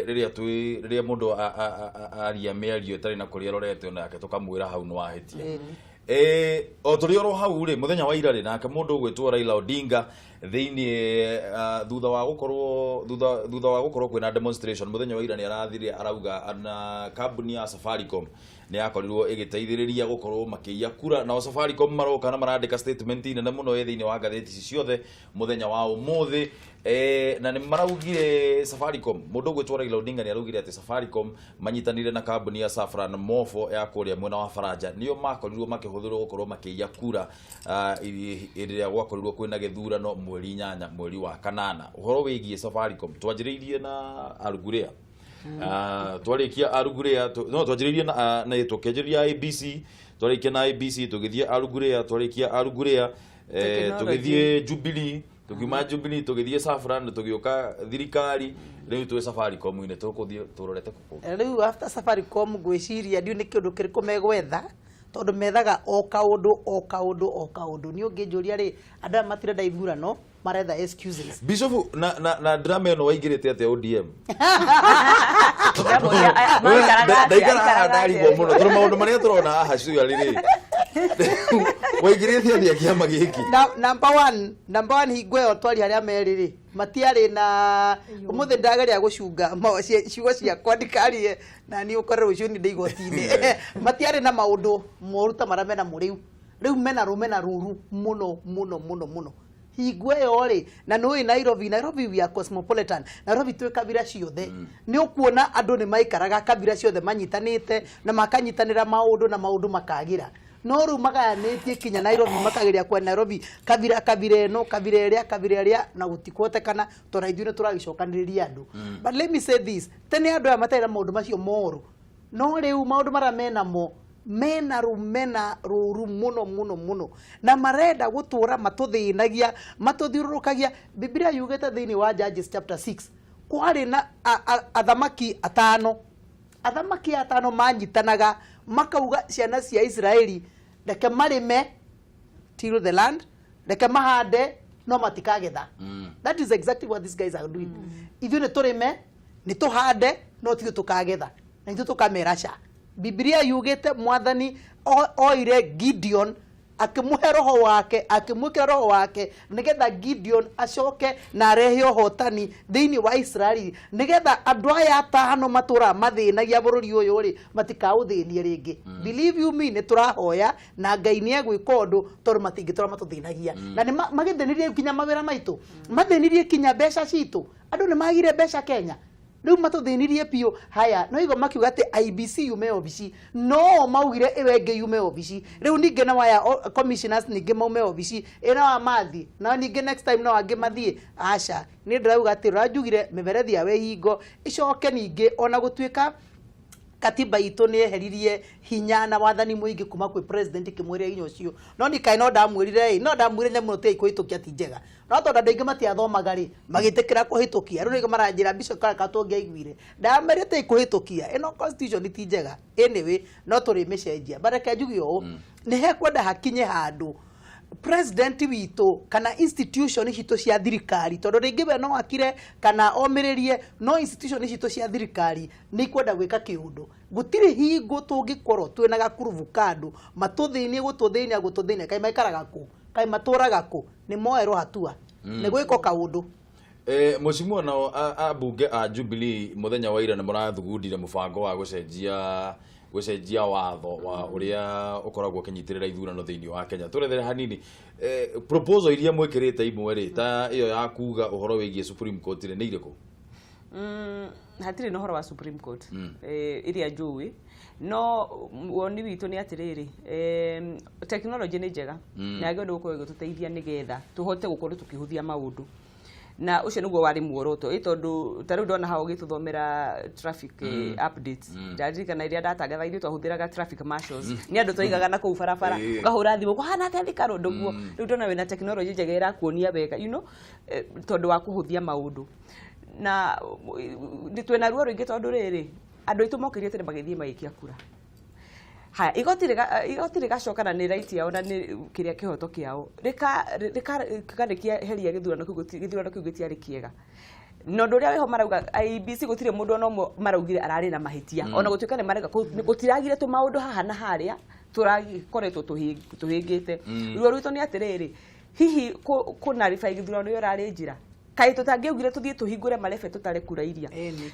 riria mundu aria miario tari na kuria rorete onake tukamwira hau no ahetia o turi oro hau ri muthenya wa ira ri nake mundu gwitwo Raila Odinga thiini thutha wa gukorwo kwina demonstration muthenya wa ira ni arathire arauga na kambuni ya Safaricom ni yakorirwo igiteithiriria gukorwo makiia kura na Safaricom maroka na marandika statement ine na muno thiini wa gatheti ciothe muthenya wa umuthi na ni maraugire Safaricom mundu gwitwo Raila Odinga ni araugire ati Safaricom manyitanire na kambuni ya Safran Mofo ya kuria mwena wa Faranja niyo makorirwo makihuthirwo gukorwo makiia kura iria gwakorirwo kwina githurano mweri 8 mweri wa kanana uhoro wigie Safaricom twanjiriirie na Arugurea twarikia Arugurea no twanjiriirie na tukianjiria ABC twarikia na ABC tugithie Arugurea twarikia Arugurea tugithie Jubilee tukiuma Jubilee tugithie Safran tugioka thirikari riu twe Safaricom ine tukuthie turorete kuko riu after Safaricom gwiciria ndio ni kindu kiriku megwetha tondu methaga o kaundu ni unginjuria ri andu matirenda ithurano maretha excuses Bishop na drama eno waigirite ate ODM daikara adari muno turu maundu maria turona haha cio riri waigirite ate kiama giki number 1 hingwe otwari haria meriri matiari na umuthi ndageria gucunga ciugo cia kwandikarie na ni ukorera ucio ni ndigotini matiari na maundu moruta maramena muriu riu mena ruru muno hingwe yori na noi Nairobi we are cosmopolitan Nairobi twe kabira ciothe ni ukuona andu ni maikaraga kabira ciothe manyitanite na makanyitanira maundu na maundu makagira no ru magayanitie kinya Nairobi makageria kwa Nairobi kabira eno kabira eria na gutikwotekana tora ithuĩ turagicokaniriria andu but let me say this tene andu aya matera maundu macio moru no riu maundu mara mena ruru muno na marenda gutura matuthinagia matuthiururukagia Biblia yugete thiini wa Judges chapter 6 kwari na athamaki atano manyitanaga makauga ciana cia Israeli reke marime till the land, reke mahande no matikagetha. That is exactly what these guys are doing. Ithuĩ nĩ tũrĩme nĩ tũhande no tithuĩ tũkagetha na ithuĩ tũkameraca. Biblia yugĩte mwathani oire Gideon akimuhe roho wake, akimwĩkĩra roho wake nigetha Gideon acoke na arehe ũhotani thĩinĩ wa Israeli, nigetha andũ aya atano matũra mathĩnagia bũrũri ũyũ rĩ matikaũthĩnie rĩngĩ. Believe you me, nĩ tũrahoya na Ngai nĩ egwĩka ũndũ tondũ matingĩtũra matũthĩnagia. Na nĩ magĩthĩnirie kinya mawĩra maitũ, mathĩnirie kinya mbeca citũ. Andũ nĩ magire mbeca Kenya, rĩu matũthĩnirie piũ. Haya no igo makiuga atĩ IBC yume obici, no maugire ĩwe ĩngĩ yume obici. Rĩu ningĩ na waya commissioners ningĩ maume obici ĩna wa mathi na ningĩ next time no angĩ mathiĩ. Aca nĩ ndĩrauga atĩ rajugire mĩberethi ya hingo icoke ningĩ ona gũtuĩka katiba itũ nĩ eheririe hinya na wathani mũingĩ kuma kwĩ president kĩmwĩrĩa hinya ũcio. No ni kaĩ no ndamwĩrire no ndamwĩrire nyamũ no tĩ kũhĩtũkia ti njega. No tondũ andũ aingĩ matiathomaga rĩ magĩtĩkĩra kũhĩtũkia. Rĩu nĩguo maranjĩra Bishop Karaka tũngĩaiguire ndamerete kũhĩtũkia ĩno constitution ti njega. Anyway no tũrĩmĩcenjia. Bareke njuge ũũ nĩ hekwenda hakinye handũ president witũ kana institution citũ cia thirikari, tondũ rĩngĩ we no akire kana omĩrĩrie no institution citũ cia thirikari nĩ ikwenda gwĩka kĩũndũ. Gũtirĩ hingo tũngĩkorwo twĩna gakurubu kandu matũthĩnie gũtũthĩnia kaĩ maikaraga kũ, kaĩ matũraga kũ, nĩ moerwo hatua nĩ gwĩka kaũndũ. Mũcimu nao abunge a Jubilee muthenya wa ira nĩ mũrathugundire mũbango wa gũcenjia watho wa ũrĩa ũkoragwo ũkĩnyitĩrĩra ithurano thĩinĩ wa Kenya. Tũrethere hanini proposal iria mwĩkĩrĩte imwe rĩ ta ĩyo ya kuga ũhoro wĩgiĩ Supreme Court nĩ irĩkũ? Hatirĩ na ũhoro wa Supreme Court iria njũĩ, no woni witũ nĩ atĩrĩrĩ, technology nĩ njega na yagĩrĩirwo gũkorwo ĩgĩtũteithia nĩgetha tũhote gũkorwo tũkĩhũthia maũndũ. Na ucio niguo wari muoroto tondu ta riu ndona ha ugituthomera traffic updates ndaririkana iria ndatangatha ithuĩ twahũthĩraga traffic marshals ni andu tũigaga na kũu barabara ũkahũra thimũ kuhana atĩa thikaro nduguo. Riu ndona wĩna technology njega ĩrakuonia wega tondu wa kũhũthia maũndũ. Na twĩna ruo rũingĩ tondu rĩrĩ andũ aitũ mokĩrie tene magĩthiĩ magĩikia kura. Haya igoti rigacokana ni right yao na ni kiria kihoto kiao rikarikia heria githurano kiu gitiari kiega. No ndoria weho marauga IBC gutire mundu no maraugire arari na mahitia ona gutuika ni marega gutiragire tu maundu haha na haria turagikoretwo tuhingite. Ruo rwito ni atiriri hihi kuna rifa githurano yo rari njira kai tutangĩugire tuthie tuhingure marebe tutare kura iria.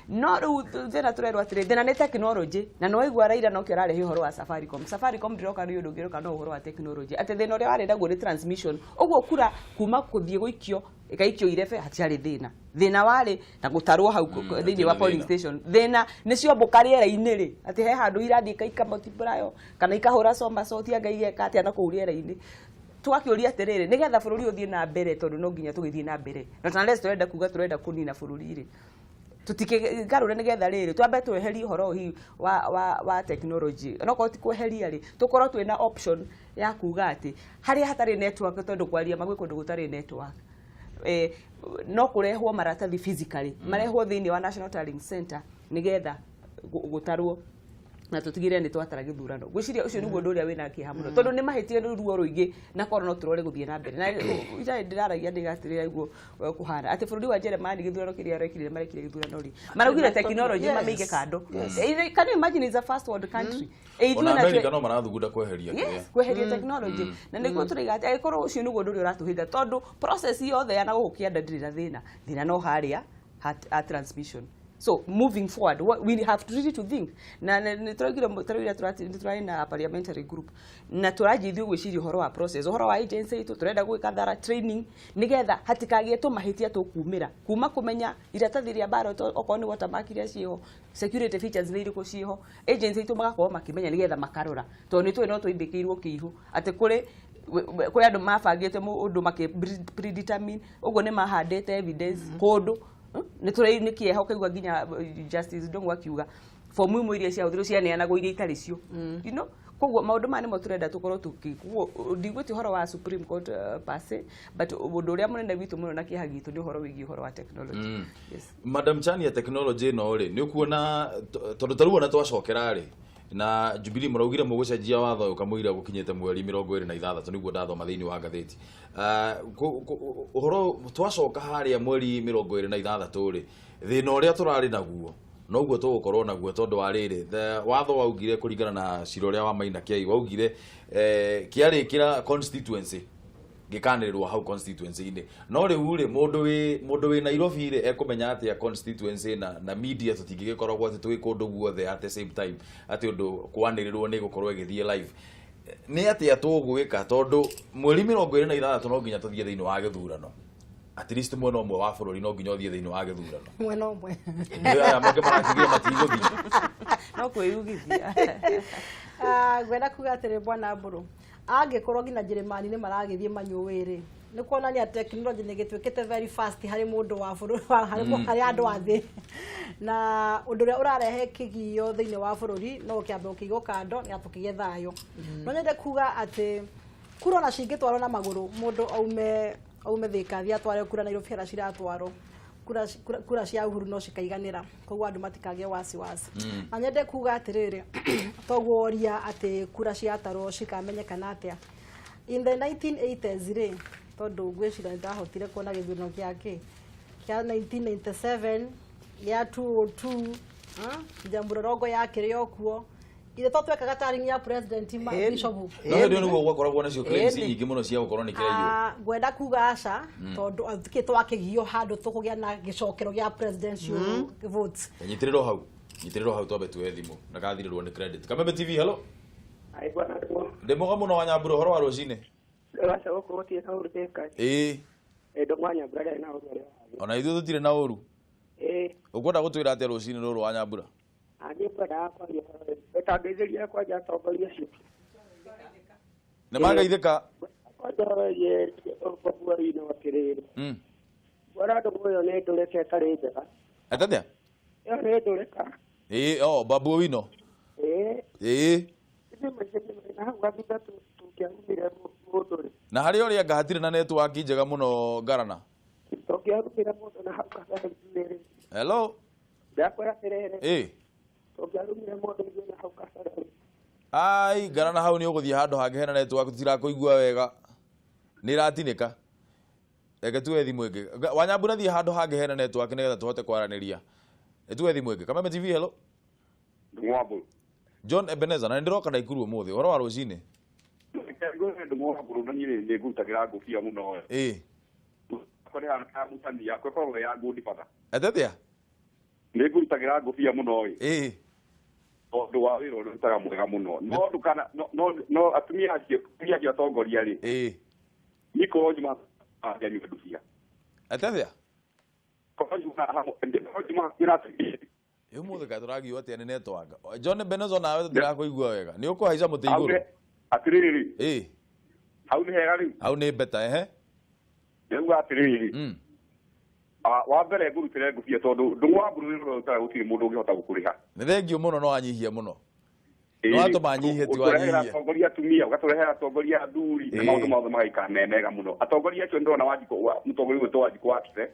No riu thena turerwo atire thena ni technology na no igwa Raila no kio rarehe uhoro wa Safaricom ndiroka ni undu ngiroka no uhoro wa technology ate thena uria warenda guo ni transmission uguo kura kuma kuthie guikio ikaikio irebe hatiari thena wari na gutarwo hau thiini wa polling station thena nicio mbukari era-ini ri ati he handu irathie kaika multiply kana ikahura somba sotia ngaigeka atia na kuuria era-ini. Twakĩũria atĩrĩrĩ nĩgetha bũrũri ũthiĩ na mbere tondu no nginya tũgĩthiĩ na mbere na tana turenda kuga turenda kũnina bũrũri rĩ tutikigarũre nĩgetha rĩrĩ twambe tweherie ũhoro hi wa technology no ko ti kweheria rĩ tukorwo twĩna option ya kuga atĩ harĩa hatarĩ network tondu kwaria magwe kũndũ gũtarĩ network no kũrehwo maratathi physically marehwo thĩinĩ wa National Tallying Center nĩgetha gũtarwo na tutigire ni twatara githurano. Gwiciria ucio niguo nduria wina kiha muno tondu ni mahitie ruo ruingi na korwo no turore guthie na mbere na ija ndiraragia ndigatirira iguo kuhana ati bururi wa Germany githurano kiria rekire marekire githurano ri marugire technology mamige kando. Can you imagine is a first world country ona America no marathugunda kweheria kweheria technology na niguo turiga ati agikorwo ucio niguo nduria uratuhinda tondu process yothe ya na gukia ndira thina no haria at transmission. So moving forward, we have to really to think. Na turagira na parliamentary group. Na turajithio gwiciria uhoro wa process, uhoro wa agency itu turenda gwika thara training nigetha hatikagie tu mahitia tukumira. Kuma kumenya iratathi ria ballot okorwo ni watermark ciho, security features ni iriko ciho, agency itu magakorwo makimenya nigetha makarora. Tondu ni no twithikirwo kiihu ati kuri kwa andu mabangite undu make predetermine uguo ni mahandite evidence kundu ni turai ni kieho kaigwa ginya Justice Ndung'u akiuga form imwe iria cia uthiro cianeanagwo iria itari cio you know koguo maundu mane mo turenda tukorwo tukikuo ndigwiti horo wa Supreme Court passe but undu uria munene witu muno na kiha gitu ni horo wigi horo wa technology. Yes Madam Chania, technology no ri ni kuona tondu taruo na twacokera ri na Jubilee muraugire mugucenjia watho ukamuira gukinyete mweri 26 niguo ndathoma thiini wa ngatheti uhoro twacoka haria mweri 26 ri thina uria turari naguo noguo tugukorwo naguo tondu wa riri watho waugire kuringana na cira uria wa Maina Kiai waugire kiarikira constituency gikanirwa hau constituency ine no riu ri mundu wi Nairobi ri ekumenya ati ya constituency na media tutingigikoragwo ati twi kundu guothe at the same time ati undu kwanirirwo ni gukorwo igithie live ni ati atugwika tondu mweri 26 no nginya tuthie thiini wa githurano at least mwena umwe wa bururi no nginya uthie thiini wa githurano mwena umwe ya make marakigia matiguthi no kwiyugithia gwenda kuga atiri bwana Mburu angikorwo ngina Jeremani ni maragithie manyuwiri ni kuonania technology ni gitwikite very fast hari mundu wa bururi hari andu athi na undu ria urarehe kigio thiini wa bururi no kiambe ukigo kando ni atukigie thayo no nyende kuga ati kura na cingitwarwo na maguru mundu aume thika thia tware kura Nairobi ara ciratwarwo kura cia Uhuru no cikaiganira koguo andu matikage wasiwasi na nyende kuga atiriri toguoria ati kura cia tarwo cikamenyekana atia in the 1980s ri tondu gwicira ndahotire kuona githurano kiake kia 1997 ya 202 Njamburarogo yakire okuo ile twekaga taringi ya president Bishop no ndio niguo gwakoragwo nacio claims nyingi muno cia gukorwo ni kiraio gwenda kuga aca tondu athikitwo akigio handu tukugia na gicokero gia presidential votes nyitiriro hau twambe tuwe thimu na gathirirwo ni credit Kameme TV hello ai bwana ndemoga muno wa Nyambura horo wa rucine acha gukoro tie na uruteka ndo mwanya brother na uru ona ithu tutire na uru ukwenda gutwira atia rucine ruru wa Nyambura ani pada kwa etagezeria kwa jata obalia ship ne magaithika kwa ye kwa ino wakirere bora ndo moyo ne ndoreke karejega atatia yo ne ndoreka babu wino na hari ori ngahatire na network njega muno Ngarana hello ai Ngarana hau ni uguthie handu hangi hena network tutirakuigua wega ni ratinika ege tuwe thimu ingi wa Nyambura thie handu hangi hena network nigetha tuhote kwaraniria tuwe thimu ingi Kameme TV hello Ngwabu John Ebenezer na ndiroka na ikuru umuthi horo wa rucine ngwabu na nyire ndi gutagira ngufia muno kore ana mutani yakwe kwa ya ngudi pata atatia ndi gutagira ngufia muno tondu wa wiro rutaga mwega muno no dukana no atumia acio atongoria ri niko juma ya nyudufia atatia ko juma irati muthe ka turagio atia ni network John Ebenezer nawe ndirakuigua wega ni ukuhaica muti iguru atiriri hau ni hega ri hau ni beta niguo atiriri wa mbere ngurutire ngufia tondu ndungwa mburu utaga gutiri mundu ungihota gukuriha ni thengio muno no anyihia muno no atuma anyihie ti wanyihia atongoria atumia ugaturehera atongoria athuri na maundu mothe magaikara memega muno atongoria acio ndona Wanjiko mutongoria witwa Wanjiko wakire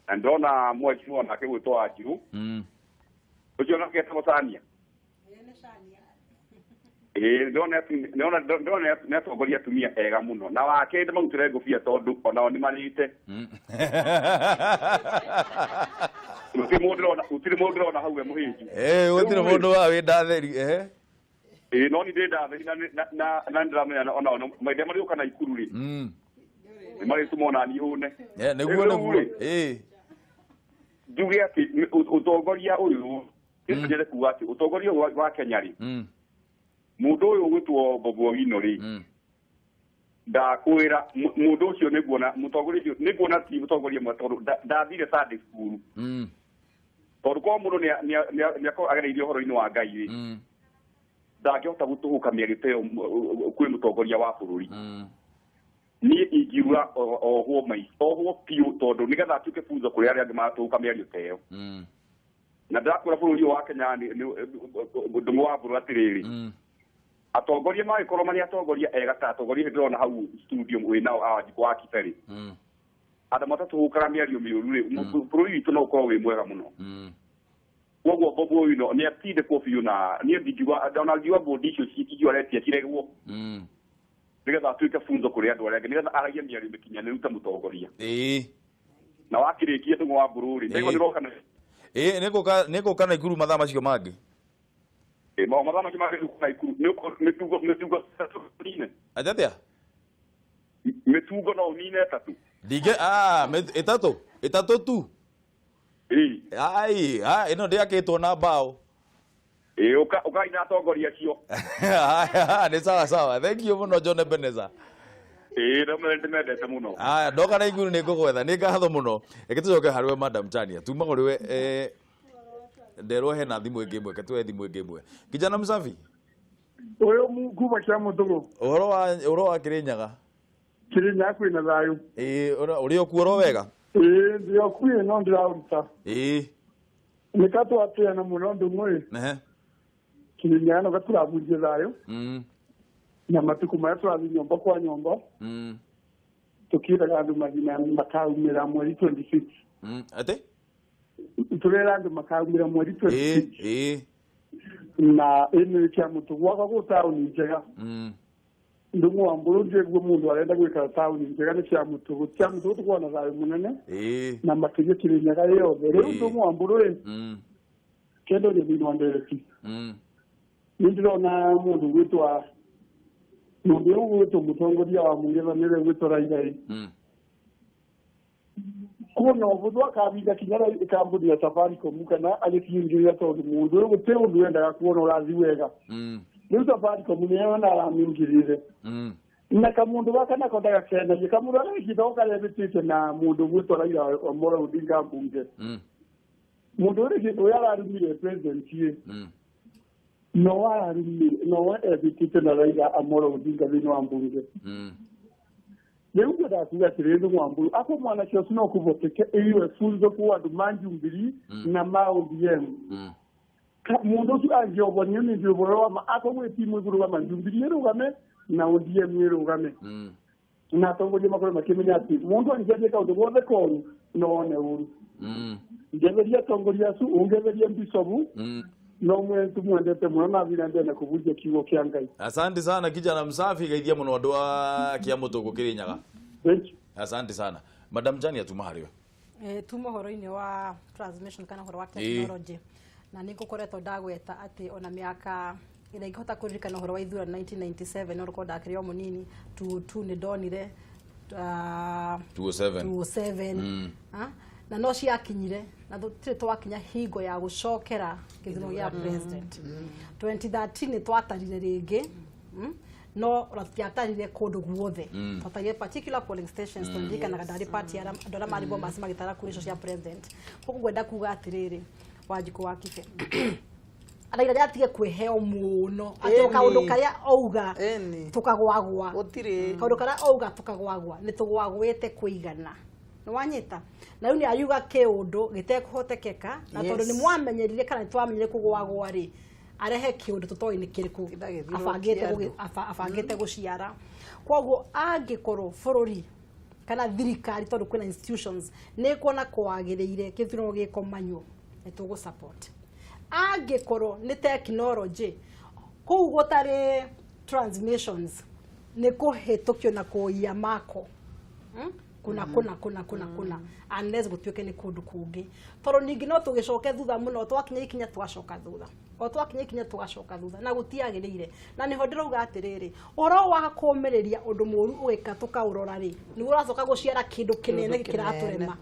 na ndona mwajimu onake gwitwa Wanjiru ucio nake etagwo Sania ndona netongoria atumia ega muno na wake ndamutire ngufia tondu onao ni marite utiri mundu rona hau muhinji utiri mundu wa wi ndatheri no ni ndatheri na ndiramenya ona maithe mari ukana ikuru ri ni mari tumona ni hune niguo njuge ati utongoria uyu njere kuga ati utongoria wa Kenya ri mundu uyu gwitwo Bobi Wine ri ndakwira mundu ucio niguona mutongoria ucio niguona ti mutongoria mwe tondu ndathire Sunday school tondu kwa mundu ni agereirio horo-ini wa Ngai ri ndangihota gutuhuka mĩagĩte kwĩ mutongoria wa bururi ni ingiuga ohwo piu tondu nigetha atuike funzo kuri aria angi matuhuka mĩario ta ĩyo na ndakura bũrũri wa Kenya ni ndũmũ wa bũrũri atirĩrĩ atongoria magĩkorwo marĩ atongoria ega ta atongoria ndĩrona hau studio wĩna Wanjikũ wa Kiberĩ andũ matatũgũkara mĩario mĩũru-rĩ bũrũri witũ no ũkorwo wĩ mwega mũno koguo Bobi Wine nĩ atinde ko biũ na niĩ ndingiuga ndonangiuga mbũndi icio cikiuaretia ciregwo nigetha atuĩke funzo kũrĩ andũ arĩa angĩ nigetha aragie mĩario mĩkinyanĩru ta mũtongoria na wakĩrĩkia ndũmũ wa bũrũri nĩguo ndĩroka nĩgũka Naikuru mathaa macio mangĩ mathaa macio mangĩ Naikuru mĩtugo ajatia mĩtugo no nine ĩtatũ ndige ĩtatũ tu ai ĩno ndĩakĩtwo na mbaũ ukaina atongoria cio nĩ sawa thank you mũno John Ebenezer ndĩmendete mũno aya ndoka Naikuru nĩngũgwetha nĩ ngatho mũno ĩgĩtũcoke harĩ Madam Chania tuma kũrĩ we nderwo hena thimũ ĩngĩ ĩmwe ketwe thimũ ĩngĩ ĩmwe kijana msafi uyu mukuma kya mutugo ũhoro wa Kĩrĩnyaga kwĩna thayũ ũrĩ okuoro wega ndio kuye no ndĩraruta nikatwateana mũno ndũmwe Kĩrĩnyaga no gatũrabunjie thayũ na matuko maya tũrathiĩ nyũmba kwa nyũmba tũkĩraga andũ mathina makaumĩra mweri 26 ate turera andũ makaumĩra mweri 26 na ĩno kĩa mũtugo wakago taũni njega ndũmũ wa mbũrũnje guo mũndũ arenda gwĩkara taũni njega nĩ kĩa mũtugo tũkona thayũ mũnene na makĩria Kĩrĩnyaga yothe rĩu ndũmũ wa mbũrũ kendo nĩ thĩinĩ wa ndereti nĩ ndĩrona mũndũ gwĩtwa mũndũ ũyũ gwĩtwo mũtongoria wa mũng'ethanĩro gwĩtwo Raila kuona ũbũthũ akabinda kinya kambuni ya Safaricom kana agĩkĩingĩria tondũ mũndũ ũyũ gũtirĩ ũndũ wendaga kuona ũrathiĩ wega rĩu Safaricom nĩyo naramĩingĩrire na kamũndũ gaka nako ndagakenagia kamũndũ aragĩkitho karebĩtĩte na mũndũ gwĩtwo Raila Amolo Odinga mbunge mũndũ ũrĩa ararumire president no ebĩtĩte na Raila Amolo Odinga thĩinĩ wa mbunge rĩu ndĩrakuga atĩrĩrĩ ndũmũ wa mbũrũ ako mwanake ũcio no kũboteke ĩyue funzo kwa andũ ma Jubilee na ma ODM mũndũ ũcio angĩobonio nĩ ũboro wa ma ako gwĩtimũ igũrũ wa ma Jubilee ĩrũgame na ODM ĩrũgame na atongoria makorwo makĩmenya atĩ mũndũ angĩambia kaũndũ gothe koru no one ũru ngetheria atongoria acu ũngetheria mbicobu no mwentu mwendete mũno na vile ndene kuvunja kiugo kĩa Ngai. Asante sana kijana msafi geithia mũno andũ a Kĩamũtũkũ Kĩrĩnyaga. Asante sana. Madam Chania tuma harĩo. Tuma horo-inĩ wa transmission kana horo wa technology na nĩngũkoretwo ndagweta atĩ ona mĩaka ĩrĩa ingĩhota kũririkana horo wa ithurano 1997 no rũkorwo ndakĩrĩ o mũnini 22 nĩ ndonire 207 na no ciakinyire na tũtirĩ twakinya hingo ya gũcokera gĩthurano gĩa president 2013 nĩ twatarire rĩngĩ no tũtiatarire kũndũ guothe twatarire particular polling stations tũririkanaga ndarĩ party ya andũ arĩa marĩ Bomas magĩtara kura icio cia president koguo ngwenda kuga atĩrĩrĩ Wanjikũ wa Kibe Raila atige kwĩheo mũno atĩ kaũndũ karĩa auga tũkagwagwa kaũndũ karĩa auga tũkagwagwa nĩ tũgwagwĩte kũigana nĩ wanyita na rĩu nĩ ayuga kĩũndũ gĩtekũhotekeka na tondũ nĩ mwamenyerire kana twamenyere kũgwagwa rĩ arehe kĩũndũ tũtoĩ nĩ kĩrĩkũ abangĩte gũciara koguo angĩkorwo bũrũri kana thirikari tondũ kwĩna institutions nĩ kuona kwagĩrĩire gĩthurano gĩkomanywo nĩ tũgũ support angĩkorwo nĩ technology kũu gũtarĩ transmissions nĩ kũhĩtũkio na kũiya mako kuna unless gũtuĩke nĩ kũndũ kũngĩ tondũ ningĩ no tũgĩcoke thutha mũno twakinya ikinya tũgacoka thutha tũgacoka thutha na gũtiagĩrĩire na nĩho ndĩrauga atĩrĩrĩ ũhoro wa kũũmĩrĩria ũndũ mũru ũgĩka tũkaũrora rĩ nĩguo ũracoka gũciara kĩndũ kĩnene kĩratũrema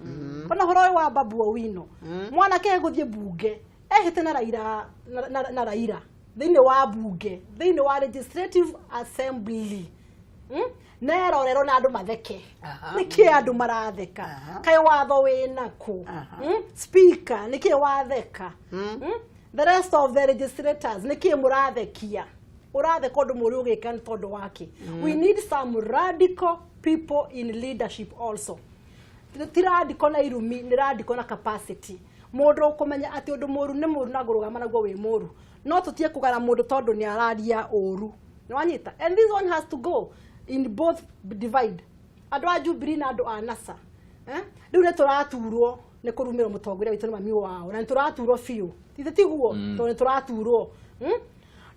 ona ũhoro ũyũ wa Babu Owino mwanake gũthiĩ mbunge ehĩte na Raila thĩinĩ wa mbunge thĩinĩ wa legislative assembly nerorero na andũ matheke nĩkĩ andũ maratheka kaĩ watho wĩna kũ speaker nĩkĩ watheka the rest of the legislators nĩkĩ mũrathekia ũratheka ũndũ mũru ũgĩka nĩ tondũ wake we need some radical people in leadership also ti radical na irumi nĩ radical na capacity mundu ukumenya ati undu muru ni muru na ngurugama naguo wi muru no tutie kugara mundu tondu ni araria uru ni wanyita and this one has to go in both divide andu a Jubilee na andu a NASA riu ne turaturwo ni kurumira mutongoria witu ni mami wao na turaturwo fiu tiguo tondu ni turaturwo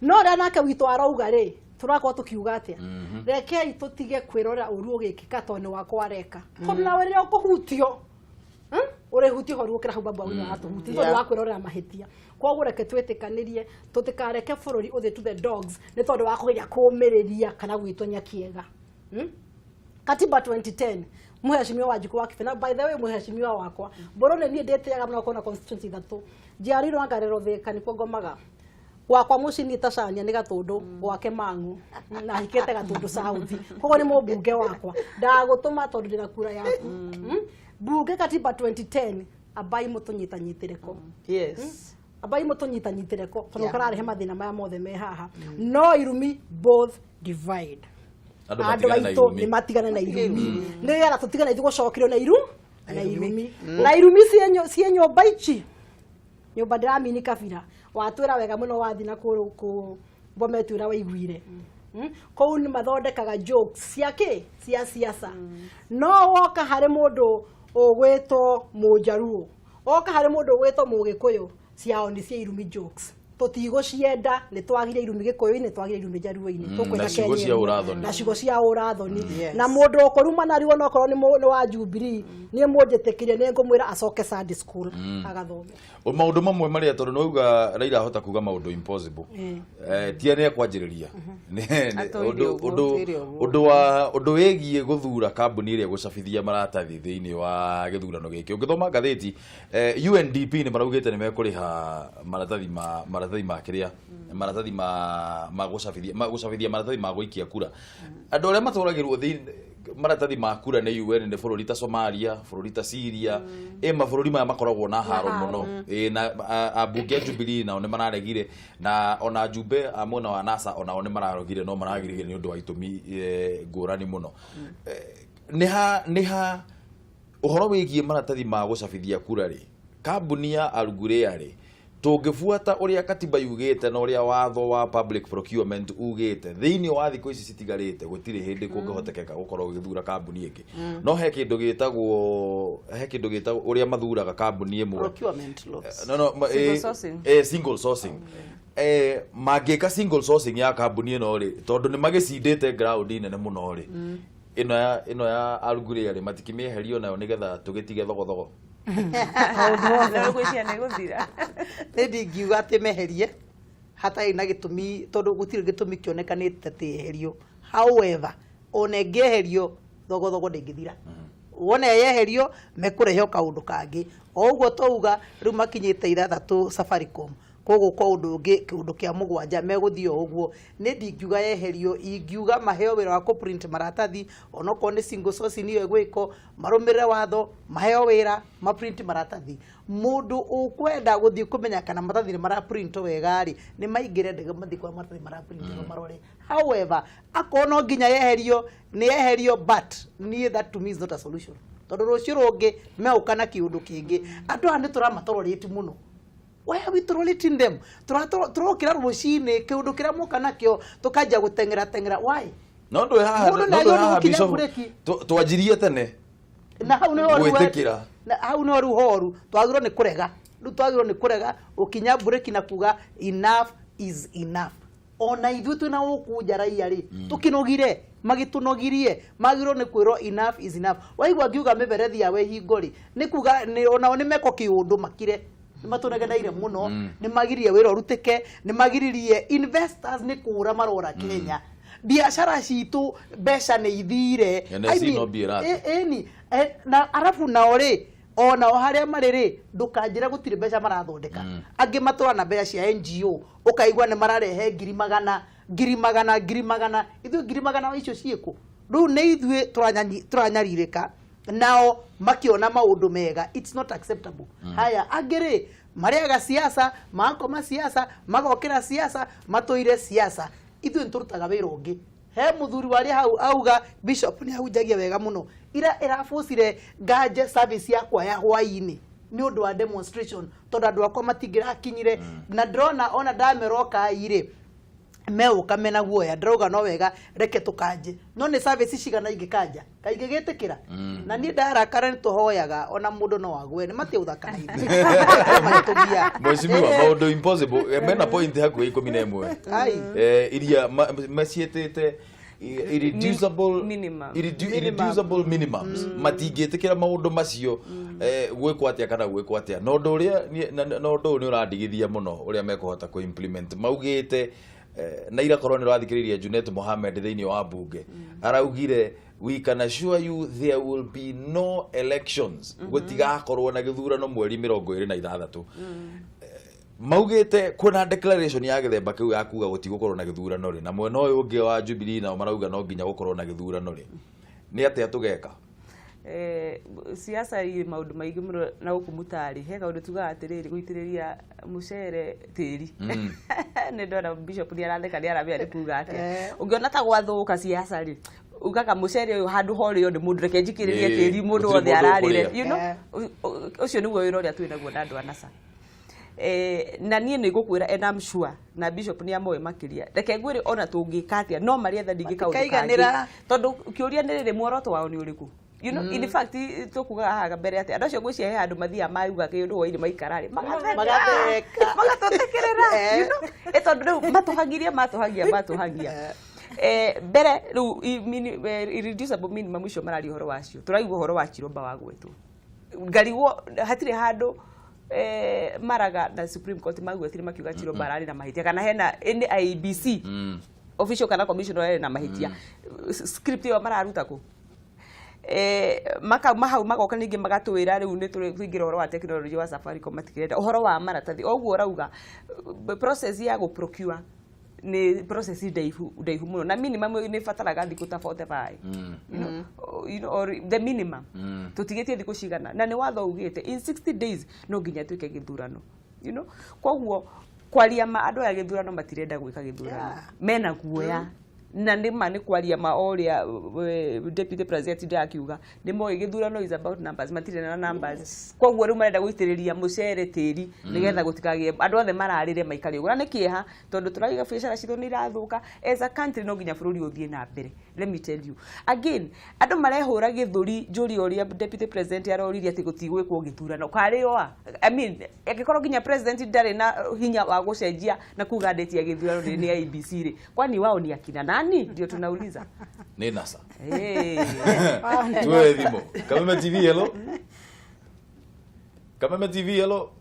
no ndanake witu arauga ri turakorwo tukiuga atia rekei tutige kwirora uru ugikika tondu wakwa reka tondu nawe ri ukuhutio uri hutio horu ukira hubaba uri atuhuti tondu wakwirora mahitia koguo reke twetikanirie tutikareke bururi uthi to the dogs ni tondu wa kugeria kumiriria kana gwitonya kiega katiba 2010 muheshimiwa Wanjiku wa Kibena by the way muheshimiwa wakwa borone nie ndeteaga muno kona constituency thatu jiariro angarero theka ni ngomaga wakwa mucini tacania ni gatundu gwake mangu na hikete gatundu sauthi koguo ni mumbunge wakwa ndagutuma tondu ndina kura yaku bunge katiba 2010 abai mutunyitanyitireko yes abai mutunyitanyitireko tondu kararehe mathina maya mothe me haha no irumi both divide andu aitu ni matigana na irumi ndigera tutigana ithu gucokirio na irumi na irumi cie nyumba ici nyumba ndiramini kabira watwira wega muno wathi na ku bometwira waiguire kou ni mathondekaga jokes cia siasa no woka hari mundu ugwitwo mujaruo oka hari mundu ugwitwo mugikuyu ciao ni cia irumi jokes tutigo cienda ni twagire irumi gikuyu ni twagire irumi jaruo-ini tukwenda Kenya na cigo cia urathoni na mundu okoruma na riwo no korwo ni wa Jubilee ni munjitikirie ni ngumwira acoke Sunday school agathome maundu mamwe maria tondu nouga Raila hota kuga maundu impossible tie ne kwanjiriria undu wegie guthura kambuni iria gucabithia maratathi thiini wa githurano giki ungithoma gatheti UNDP ni maraugite ni mekuriha maratathi ma kiria maratathi ma gucabithia maratathi ma guikia kura andu aria matoragirwo thiini maratathi ma kura ni UN ni bururi ta Somalia bururi ta Syria mabururi maya makoragwo na haro muno na abunge Jubilee nao ni mararegire na ona Jumbe amona wa NASA ona ni mararogire no maragirire ni undu wa itumi ngurani muno niha uhoro wigie maratathi ma gucabithia kura ri kambuni ya Algurea ri tungifuata uria katiba yugite na uria watho wa public procurement ugite thiini wa thiko ici citigarite gutire hindi kungihotekeka gukorwo githura kambuni ingi no he kindu gitagwo uria mathuraga kambuni imwe procurement laws single sourcing magika single sourcing ya kambuni ino ri tondu ni magicindite ground nene muno ri ino ya Algurea ri matikimieherio nayo nigetha tugitige thogothogo ndingiuga ati meherie hatai na gitumi tondu gutire gitumi kionekanite ati eherio however onengeherio thogothogo ndingithira wone yeherio mekurehe kaundu kangi oguo touga riu makinyite 6 Safaricom koguo kwa undu ungi kiundu kia mugwanja meguthio uguo ni ndingiuga yeherio ingiuga maheo wira wa ku print maratathi onoko ni single source niyo egwiko marumirire watho maheo wira ma print maratathi mundu ukwenda guthii kumenya kana maratathi ni mara print wegari ni maingire ndege mathi kwa maratathi mara print marore however akono nginya yeherio ni yeherio but ni that to me is not a solution tondu rucio rungi meukana kiundu kingi andu andi turamatororiti muno why are we tolerating them turokira rucini kiundu kiria muka nakio tukajia gutengera why no ndo haha bishop twajirie tene na hau ni horu horu twagirwo ni kurega ndu twagirwo ni kurega ukinya bureki na kuga enough is enough ona ithu twina ukuja raia ri tukinogire magitunogirie magirwo ni kwiro enough is enough waigwa ngiuga miberethi yawe hingori ni kuga ni ona ni meko kiundu makire matunegenaire muno ni magirie wira rutike ni magiririe investors ni kura marora Kenya biashara citu besha ni ithire na arafu na ore ona haria mariri ndukanjira gutire besha marathondeka angi matwa na besha cia NGO ukaigwa ni mararehe ngiri magana ithu ngiri magana icio cieko riu ni ithue turanyaririka nao makiona maundu mega it's not acceptable haya agere mariaga siasa makoma siasa magokera siasa matoire siasa ithu nturutaga wira ungi he muthuri wari hau auga bishop ni ahujagia wega muno ira irafusire gaje service yakwa ya hwaini ni undu wa demonstration tondu andu akwa matingira kinyire na drona ona dameroka ire meuka mena guoya ndauga no wega reke tukanje no ni service cigana ingikanja kaige gitikira na ni ndarakara ni tuhoyaga ona mundu no wagwe ni mati uthakana itubia Mheshimiwa maundu impossible mena point haku 11 iria macietete irreducible minimums matingitikira maundu macio gwikwo atia kana gwikwo atia no ndu uria no ndu ni urandigithia muno uria mekuhota ku implement maugite na ira korwo ni rathikiriria Junet Mohamed thiini wa bunge araugire we can assure you there will be no elections gutigakorwo na githurano mweri 26 maugite kuna declaration ya githemba kiu ya kuga gutigukorwo na githurano ri na mwena uyu ungi wa Jubilee na marauga no nginya gukorwo na githurano ri ni atia tugeka siasa i maundu maingi muno na gukumutari he kaundu tuga atiriri guitiriria mucere tiri ne ndona bishop ni arandika ni arabia ni kuga ati ungiona ta gwathuka siasa ri ugaga mucere uyu handu horio ni mundu reke njikiririe tiri mundu wothe ararire you know ucio ni wira uria twinaguo na andu anasa na nie ni gukwira and I'm sure na bishop ni amoe makiria reke ngwire ona tungikatia no maria tha ndingikauka tondu kiuria ni riri muoroto wao ni uriku you know in fact tukuga haga mbere ati andu acio ngwiciria he andu mathia mauga kiundu wa ini maikarari magatotekerera you know tondu matuhagia mbere riu irreducible minimum mwisho marari horo wacio turaigua horo wa Chiromba wa gwetwo ngarigwo hatire handu maraga na Supreme Court magwetire makiuga Chiromba arari na mahitia kana hena IEBC official kana commissioner na mahitia script yo mararuta ku magoka ningi magatwira riu ni twingira horo wa technology wa Safaricom matikirenda horo wa maratathi oguo urauga process ya go procure ni process ndaihu muno na minimum ni fataraga thiku ta 45 you know or the minimum tutigetie thiku cigana na ni watho ugite in 60 days no nginya twike githurano you know koguo kwaria ma andu ya githurano matirenda gwika githurano mena guoya na ni mani kwaria ma oria deputy president ndakiuga ni moe githurano is about numbers matire na numbers koguo ru marenda guitiriria mucere tiri nigetha gutikagie andu othe mararire maikari ugu na ni kieha tondu turaiga biashara citho ni irathuka as a country no nginya bururi uthie na mbere let me tell you again andu marehura githuri njuri oria deputy president aroriria ati gutigwikwo githurano kariwa I mean yakikorwo nginya president ndari na hinya wa gucenjia na kuga date ya githurano ni IEBC ri kwani wao ni akina nani ndio tunauliza ni nasa tuwe thimo Kameme TV hello Kameme TV hello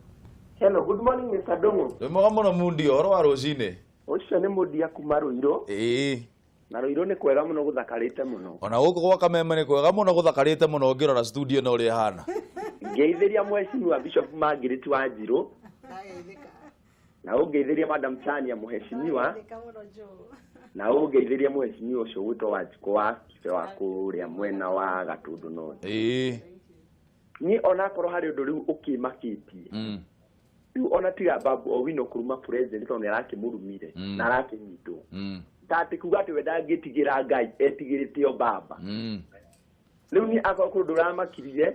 good morning Mr. Dongo Ndimo mono mundi oro wa rocine ucio ni mundi akuma Ruiro na Ruiro ni kwega muno guthakarite muno ona guko gwa Kameme ni kwega muno guthakarite muno ngirora studio no ri hana ngeithiria mweciwa Bishop Margaret Wanjiru na ungeithiria Madam Chania muheshimiwa na ungeithiria muheshimiwa ucio gwitwo Wanjiko wa kibe wa kuria mwena wa Gatundu no ni ona korwo hari undu riu ukimakitie riu ona tiga Babu Owino kuruma president ona arakimurumire na arakinyitwo tati kuga ati wenda ngitigira Ngai etigirite o baba riu ni akokurwo nduramakirie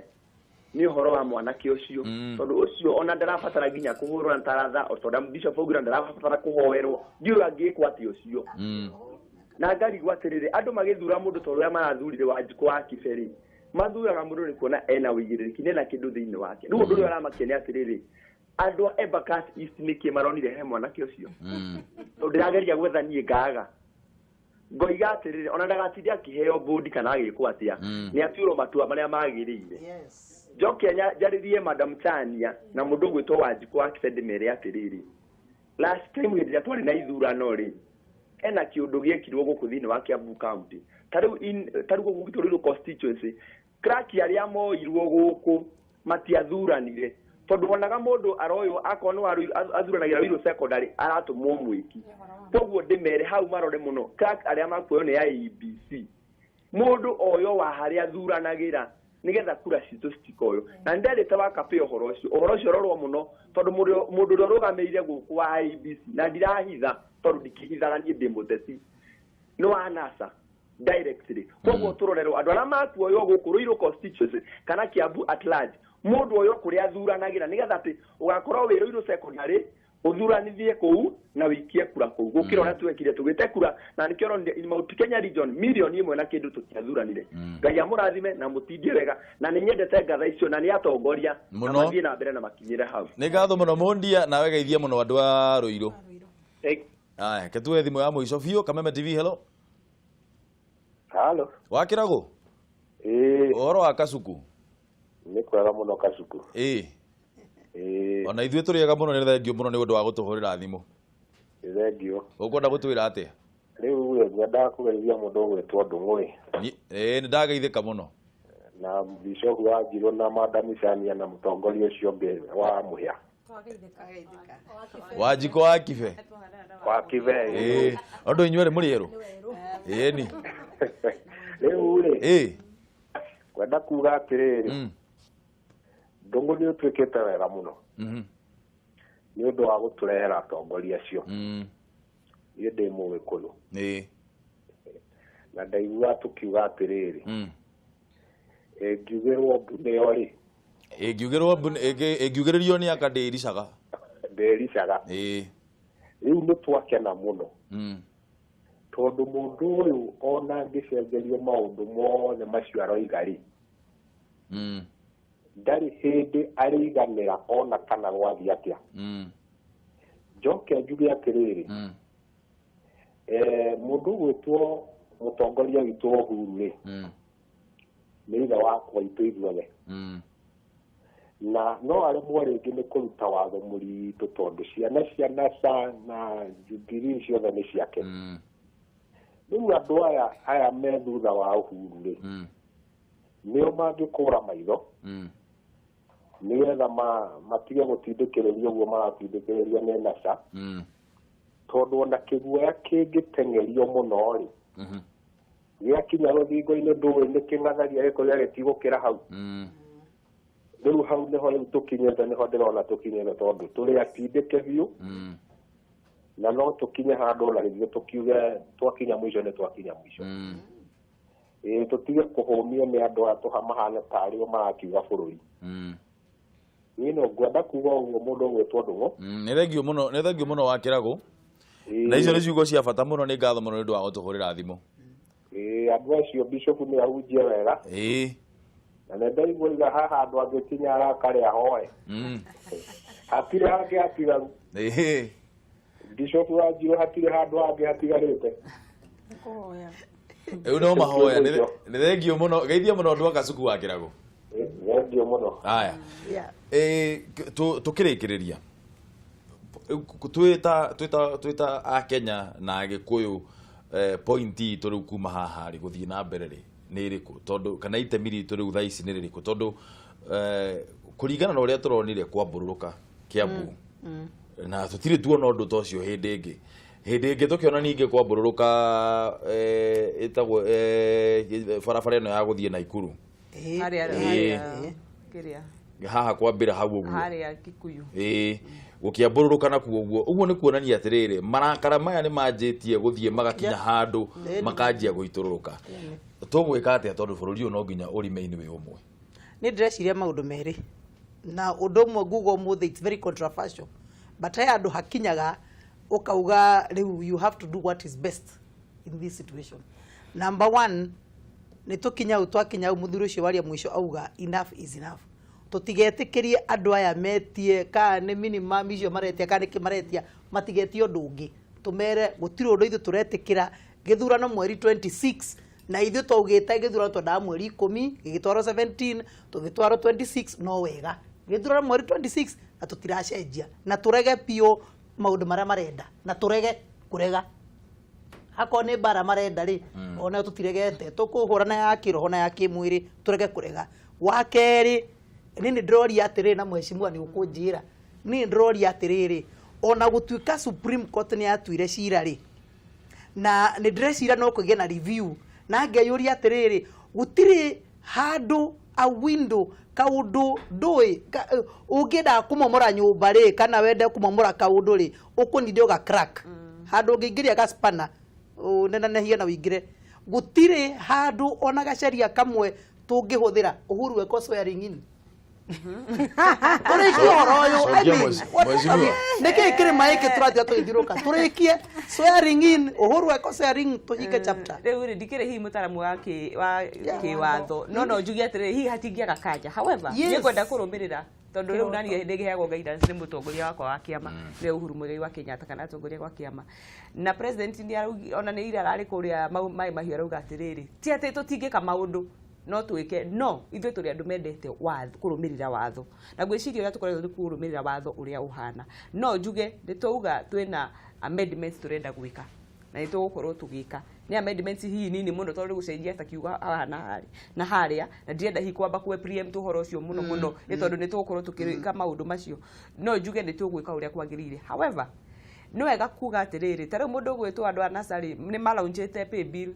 ni horo wa mwanake ucio tondu ucio ona ndarabatara nginya kuhurwa ntaratha o tondu Bishop Ogira ndarabatara kuhoerwo ndiyo angikwo ati ucio na ngari gwatirire andu magithura mundu tondu ya marathurire Wanjiko wa kiberi mathuraga mundu ni kuona ena wigiriki nena kindu thiini wake riu undu aramakenia atiriri andu a Embakasi East niki maronire he mwanake ucio tondu ndirageria gwetha nie ngaga ngoiga atiriri ona ndagatithia kiheo bodi kana agikwo atia ni atuiro matua maria magirire Jokia jaririe Madam Chania na mundu gwitwo Wanjiko wa kibedi mere atiriri last time we twari na ithurano ri ena kiundu giekirwo guku thiini wa Kiambu County tariu gugitoriro constituency crack aria moirwo guku matiathuranire tondu wonaga mundu aroyo akonu athuranagira Wiro secondary aratumwo mwiki koguo ndimere hau marore muno crack aria makuoyo ni IEBC mundu oyo wa haria athuranagira nigetha kura citu citikoyo na nderete wakape uhoro ucio rorwo muno tondu mundu rorugameire guku wa IEBC na ndirahitha tondu ndikihithana nie ndimuteti no anasa directly koguo turorero andu ara makuoyo guku Ruiru constituency kana Kiambu at large mundu oyo kuria thuranagira nigetha ati ugakorwo wiruiru secondary uthuranithie kuu na wikie kura kuu gukira ona twekire tugite kura na nikio Mount Kenya region milioni 1 na kindu tutiathuranire Ngai amurathime na mutindie wega na ninyendete ngatha icio na ni atongoria na mathie na mbere na makinyire hau ni ngatho muno Mundia na wega ithie muno andu a Ruiru aya ketwe thimu ya muico biu Kameme TV hello wakirago oro akasuku ni kwega muno Kasuku ona ithuĩ tũrĩega mũno nĩ thengio mũno nĩ ũndũ wa gũtũhũrĩra thimũ thengio ũkwenda gũtwĩra atĩa rĩu ngwendaga kũgeithia mũndũ ũgwĩtwo Ndung'ũ nĩ ndageithĩka mũno na Bishop wa Njirũ na Madam Sania na mũtongoria ũcio ũngĩ wa Mũhĩa Wanjiko wa Kibe andũ inyuĩ mũrĩ erũ ni rĩu rĩ kwenda kuga atĩrĩrĩ Ndung'ũ nĩ ũtuĩkĩte wega mũno nĩ ũndũ wa gũtũrehera atongoria acio niĩ ndĩ Mũgĩkũyũ na ndaigua tũkiuga atĩrĩrĩ ngiugĩrwo mbunde ĩyo rĩ ĩngiugĩrĩrio nĩ aka ndĩricaga rĩu nĩ twakena mũno tondũ mũndũ ũyũ ona angĩcenjerio maũndũ mothe macio aroiga rĩ ndari hĩndĩ arĩiganĩra ona kana gwathi atĩa njoke njuge atĩrĩrĩ mũndũ gwĩtwo mũtongoria witũ Uhuru rĩ nĩ ithe wakwa itũ ithuothe na no aremwo rĩngĩ nĩ kũruta watho mũritũ tondũ ciana cia NASA na Jubilee ciothe nĩ ciake rĩu andũ aya me thutha wa Uhuru rĩ nĩo mangĩkũra maitho nigetha matige gũtindĩkĩrĩria ũguo maratindĩkĩrĩria nĩ NASA tondũ ona kĩguoya kĩngĩteng'erio mũno rĩ gĩakinya rũthingo-inĩ ndũĩ nĩ kĩng'atharia gĩkorwo gĩtigũkĩra hau rĩu hau nĩho rĩu tũkinyĩte nĩho ndĩrona tũkinyĩte tondũ tũrĩ atindĩke biũ na no tũkinye handũ na rĩngĩ tũkiuge twakinya mũico nĩ twakinya mũico tũtige kũhũmio nĩ andũ aya tũhamahane tarĩ o marakiuga bũrũri niĩ no ngwenda kuga ũguo mũndũ ũgwĩtwo Ndung'ũ nĩ thengio mũno wakĩragũ na icio nĩ ciugo cia bata mũno nĩ ngatho mũno nĩ ũndũ wa gũtũhũrĩra thimũ andũ acio Bishop nĩ ahunjia wega na nĩ ndaiguaga haha andũ angĩkinya arakare ahoe hatirĩ hangĩ hatigaru Bishop wa Njirũ hatirĩ handũ hangĩ hatigarĩte rĩu no mahoya nĩ thengio mũno geithia mũno andũ a Kasuku wakĩragũ thengio mũno haya tũkĩrĩkĩrĩria twĩta a Kenya na Gĩkũyũ pointi itũ rĩu kuma haha rĩ gũthiĩ na mbere rĩ nĩ ĩrĩkũ tondũ kana itemi ritũ rĩu thaa ici nĩ rĩrĩkũ tondũ kũringana na ũrĩa tũronire kwambũrũrũka Kiambu na tũtirĩ tuona ũndũ ta ũcio hĩndĩ ĩngĩ tũkĩona ningĩ kwambũrũrũka ĩtagwo barabara ĩno ya gũthiĩ Naikuru haha kwambĩra hau ũguo gũkĩambũrũrũka nakuo ũguo nĩ kuonania atĩrĩrĩ marakara maya nĩ manjĩtie gũthiĩ magakinya handũ makanjia gũitũrũrũka tũgwĩka atĩa tondũ bũrũri ũyũ no nginya ũrime-inĩ wĩ ũmwe nĩ ndĩreciria maũndũ merĩ na ũndũ ũmwe nguga ũmũthĩ it's very controversial but he andũ hakinyaga ukauga rĩu you have to do what is best in this situation. Number one, nĩ tũkinya twakinya mũthuri ũcio waria mwisho auga enough is enough. Tũtigetĩkĩrie andũ aya metie ka nĩ minimum icio maretia ka nĩ kĩmaretia matigetie ũndũ ũngĩ. Tũmere gũtirĩ ũndũ ithuĩ tũretĩkĩra gĩthurano mweri 26 na ithuĩ twaugĩte gĩthurano twendaga mweri 10 gĩgĩtwarwo 17 tũgĩtwarwo 26 no wega. Gĩthurano mweri 26 na tũtiracenjia na tũrege pio maũndũ marĩa marenda na tũrege kũrega. Hako nĩ bara marenda rĩ ona tũtiregete tũkũhũrana ya kĩroho na ya kĩmwĩrĩ tũrege kũrega. Wa kerĩ nĩ ndĩroria atĩrĩrĩ na mheshimiwa nĩ ũkũnjĩra nĩ ndĩroria atĩrĩrĩ ona gũtuĩka Supreme Court nĩ yatuire cira rĩ na nĩ ndĩrecira no kũgĩa na review na ngeyũria atĩrĩrĩ gũtirĩ handũ a window kaũndũ ndũĩ ũngĩenda kũmomora nyũmba rĩ kana wende kũmomora kaũndũ rĩ ũkũninde ũga crack handũ ũngĩingĩria ga spanner nenanehia na wĩingĩre gũtirĩ handũ ona gacaria kamwe tũngĩhũthĩra Uhuru weko swearing in turikie horo yo neke kire maike turathi atugithiruka turikie swearing in uhuru eko swearing tujike chapter riu ri ndikire hi mutaramu wa kiwatho no njugi atire hi hatingiaga kanja however ni kwenda kurumirira tondu riu nani ndigiheagwo guidance ni mutongoria wakwa wa kiama ni Uhuru Muigai wa Kenyatta kana atongoria wa kiama na president ni araugi ona ni ira ari kuria mai mahiu arauga atiriri ti ati tutingika maundu no twike no ithuĩ tũrĩ andũ mendete watho kũrũmĩrĩra watho na gwĩciria ũrĩa tũkoretwo nĩ kũrũmĩrĩra watho ũrĩa ũhana no njuge nĩ twauga twĩna amendments tũrenda gwĩka na nĩ tũgũkorwo tũgĩka nĩ amendments hihi nini mũno tondũ gũcenjia ta kiuga hana na harĩa na ndirenda hihi kwamba kwe preempt ũhoro ũcio mũno nĩ tondũ nĩ tũgũkorwo tũkĩka maũndũ macio no njuge nĩ tũgwĩka ũrĩa kwagĩrĩire however nĩ wega kuga atĩrĩrĩ ta rĩu mũndũ ũgwĩtwo andũ a nasarĩ nĩ malaunchĩte pay bill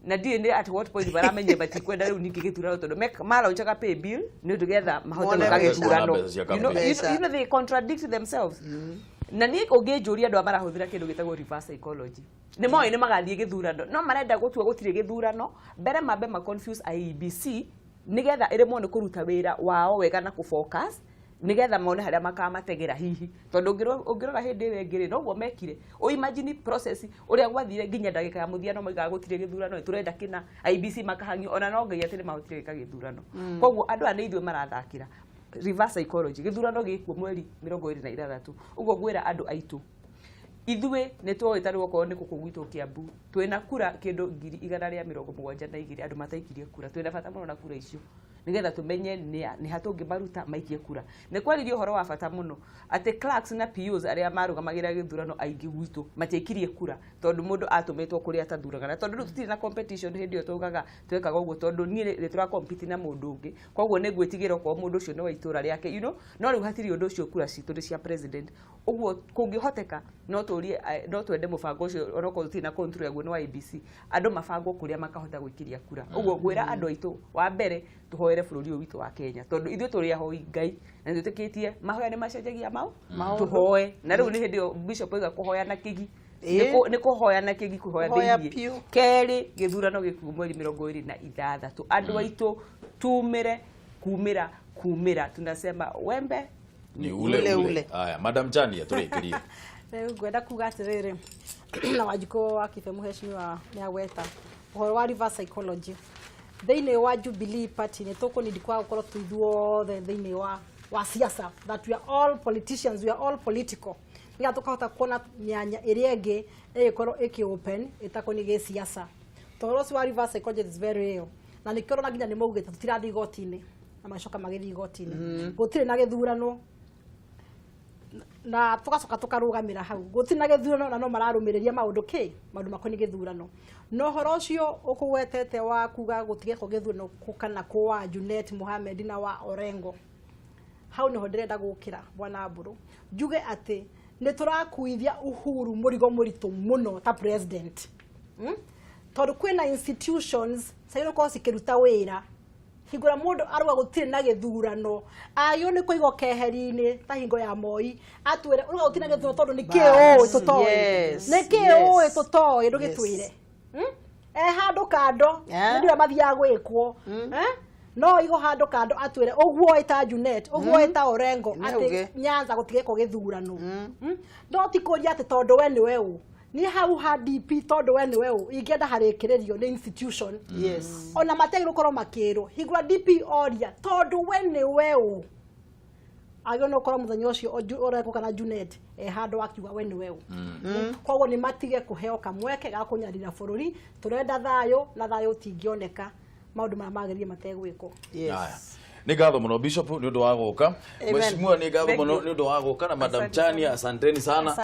na ndiye at what point baramenye bati kwenda riu niki githurano tondu malaunchaga pay bill ni tugetha mahote makagithurano you know they contradict themselves na ni ungijuria andu amarahuthira kindu gitagwo reverse psychology ni moyo ni magathie githurano no marenda gutua gutire githurano mbere mambe ma confuse IEBC nigetha iremwo ni kuruta wira wao wega na kufocus nigetha mone haria makamategera hihi tondu ungirora hindi ire ngiri no guo mekire o imagine process uria gwathire nginya ndagika ya muthiano maiga gutire githurano turenda kina IBC makahangio ona no ngai atire mahotire gika githurano koguo andu ane ithwe marathakira reverse psychology githurano gikuo mweri 26 uguo gwira andu aitu ithwe ne tuoe tari goko ni kukugwitwo Kiambu twina kura kindu 172 andu mataikirie kura twina bata muno na kura icio nigetha tumenye ni hatungi maruta maikie kura ne kwaririo horo wa bata muno ate clerks na POs aria marugamagira githurano aingi gwitu matiekirie kura tondu mundu atumetwo kuri atathuragana tondu riu tutiri na competition hindi yo tugaga twekaga uguo tondu ni tura compete na mundu ungi koguo ne gwitigira kwa mundu ucio ni wa itura riake you know no riu hatiri undu ucio kura citu cia president uguo kungihoteka no twende mubango ucio onoko tutiri na control yaguo ni wa IBC andu mabango kuria makahota gwikiria kura uguo gwira andu aitu wa mbere tuhoere bururi witu wa Kenya tondu ithuĩ tũrĩ ahoi Ngai na nĩtwĩtĩkĩtie mahoya nĩ macenjagia mau tuhoe na rĩu nĩ hĩndĩ ĩyo bishop oiga kũhoya na kĩgi nĩ kũhoya na kĩgi kũhoya thĩinĩ kerĩ gĩthurano gĩkuo mweri 26 andũ aitũ tumĩre kumĩra tunasema wembe ni ule haya madam Chania tũrĩkĩrie rĩu ngwenda kuga atĩrĩrĩ na Wanjikũ wa Kibe Mheshimiwa nĩagweta ũhoro wa reverse psychology thĩinĩ wa Jubilee Party nĩ tũkũnindi kwa gũkorwo tũithuothe thĩinĩ wa siasa that we are all politicians, we are all political nĩgetha tũkahota kuona myanya ĩrĩa ĩngĩ ĩgĩkorwo ĩkĩ-open ĩtakoniĩ gĩ-siasa tondũ ũcio wa reverse psychology is very real na nĩkĩo na nginya nĩ maugĩte tũtirathiĩ igoti-inĩ na macoka magĩthiĩ igoti-inĩ gũtirĩ na gĩthurano na tugacoka tukarũgamĩra hau gũtirĩ na gĩthurano na no mararũmĩrĩria maũndũ makoniĩ gĩthurano no horo ũcio ũkũgwetete wa kuga gũtigeko gĩthurano kana kwa Junet Mohamed na wa Orengo hau niho ndĩrenda gũkĩra bwana Mburu njuge atĩ nĩ tũrakuithia Uhuru mũrigo mũritũ mũno ta president tondũ kwĩna institutions saĩno kwa cikĩruta wĩra hingũra mũndũ aruga gũtirĩ na gĩthurano ayo nĩ kũiga keheri-inĩ ta hingo ya Moi atwĩre uruga gũtirĩ na gĩthurano tondũ nĩ kĩũĩ tũtoĩ nĩ kĩũĩ tũtoĩ ndũgĩtwĩre handũ kando ndio mathiaga gwĩkwo no igo handũ kando atwĩre ũguo ĩta Junet ũguo ĩta Orengo atĩ Nyanza gũtigeko gĩthurano no ti kũria atĩ tondũ we nĩwe ũ ni hau ha DP tondu we niwe ingenda harĩkĩrĩrio ni institution ona mategi gũkorwo makĩrwo hingũra DP oria tondu we niwe agio no korwo muthenya ucio Orengo kana Junet handu akiuga we niwe koguo ni matige kuheo kamweke ga kunyarira bururi turenda thayo na thayo tingioneka maundu mara magĩrĩire mategwĩkwo nĩ ngatho mũno bishop nĩ ũndũ wa gũka mheshimiwa nĩ ngatho mũno nĩ ũndũ wa gũka na madam Chania asanteni sana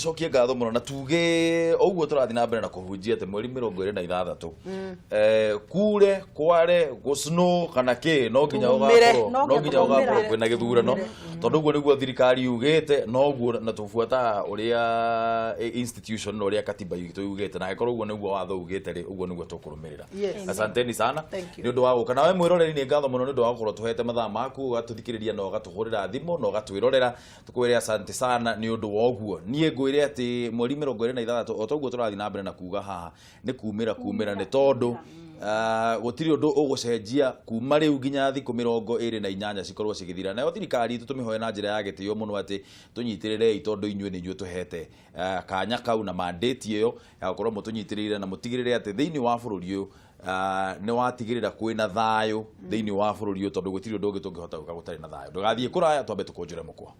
cokie ngatho mũno na tuge ũguo tũrathiĩ na mbere na kũhunjia atĩ mweri 26 kure kware gũsno kana kĩ no nginya ũgakorwo kwĩna gĩthurano tondũ ũguo nĩguo thirikari yugĩte no ũguo na tũbuata ũrĩa institution na ũrĩa katiba itũ yugĩte na ĩkorwo ũguo nĩguo watho ugĩte rĩ ũguo nĩguo tũkũrũmĩrĩra asanteni sana nĩ ũndũ wa gũka na we mwĩroreri nĩ ngatho mũno nĩ ũndũ wa gukorwo tuhete mathaa maku ugatuthikiriria na ugatuhurira thimu na ugatwirorera tukwire asante sana ni undu wa oguo nie ngwire ati mweri 26 otoguo turathi na mbere na kuga haha ni kumira ni tondu gutiri undu ugucenjia kuma riu nginya thiku 28 cikorwo cigithira nayo thirikari itu tumihoye na njira ya gitio muno ati tunyitirire itondu inyue ni inyue tuhete kanya kau na mandate iyo ya gukorwo mutunyitirire na mutigirire ati thiini wa bururi uyu ni watigirira kwina thayo thiini wa bururi uyu tondu gutiri undu ungi tungihota guka gutari na thayo ndugathie kuraya twambe tukunjure mukwa.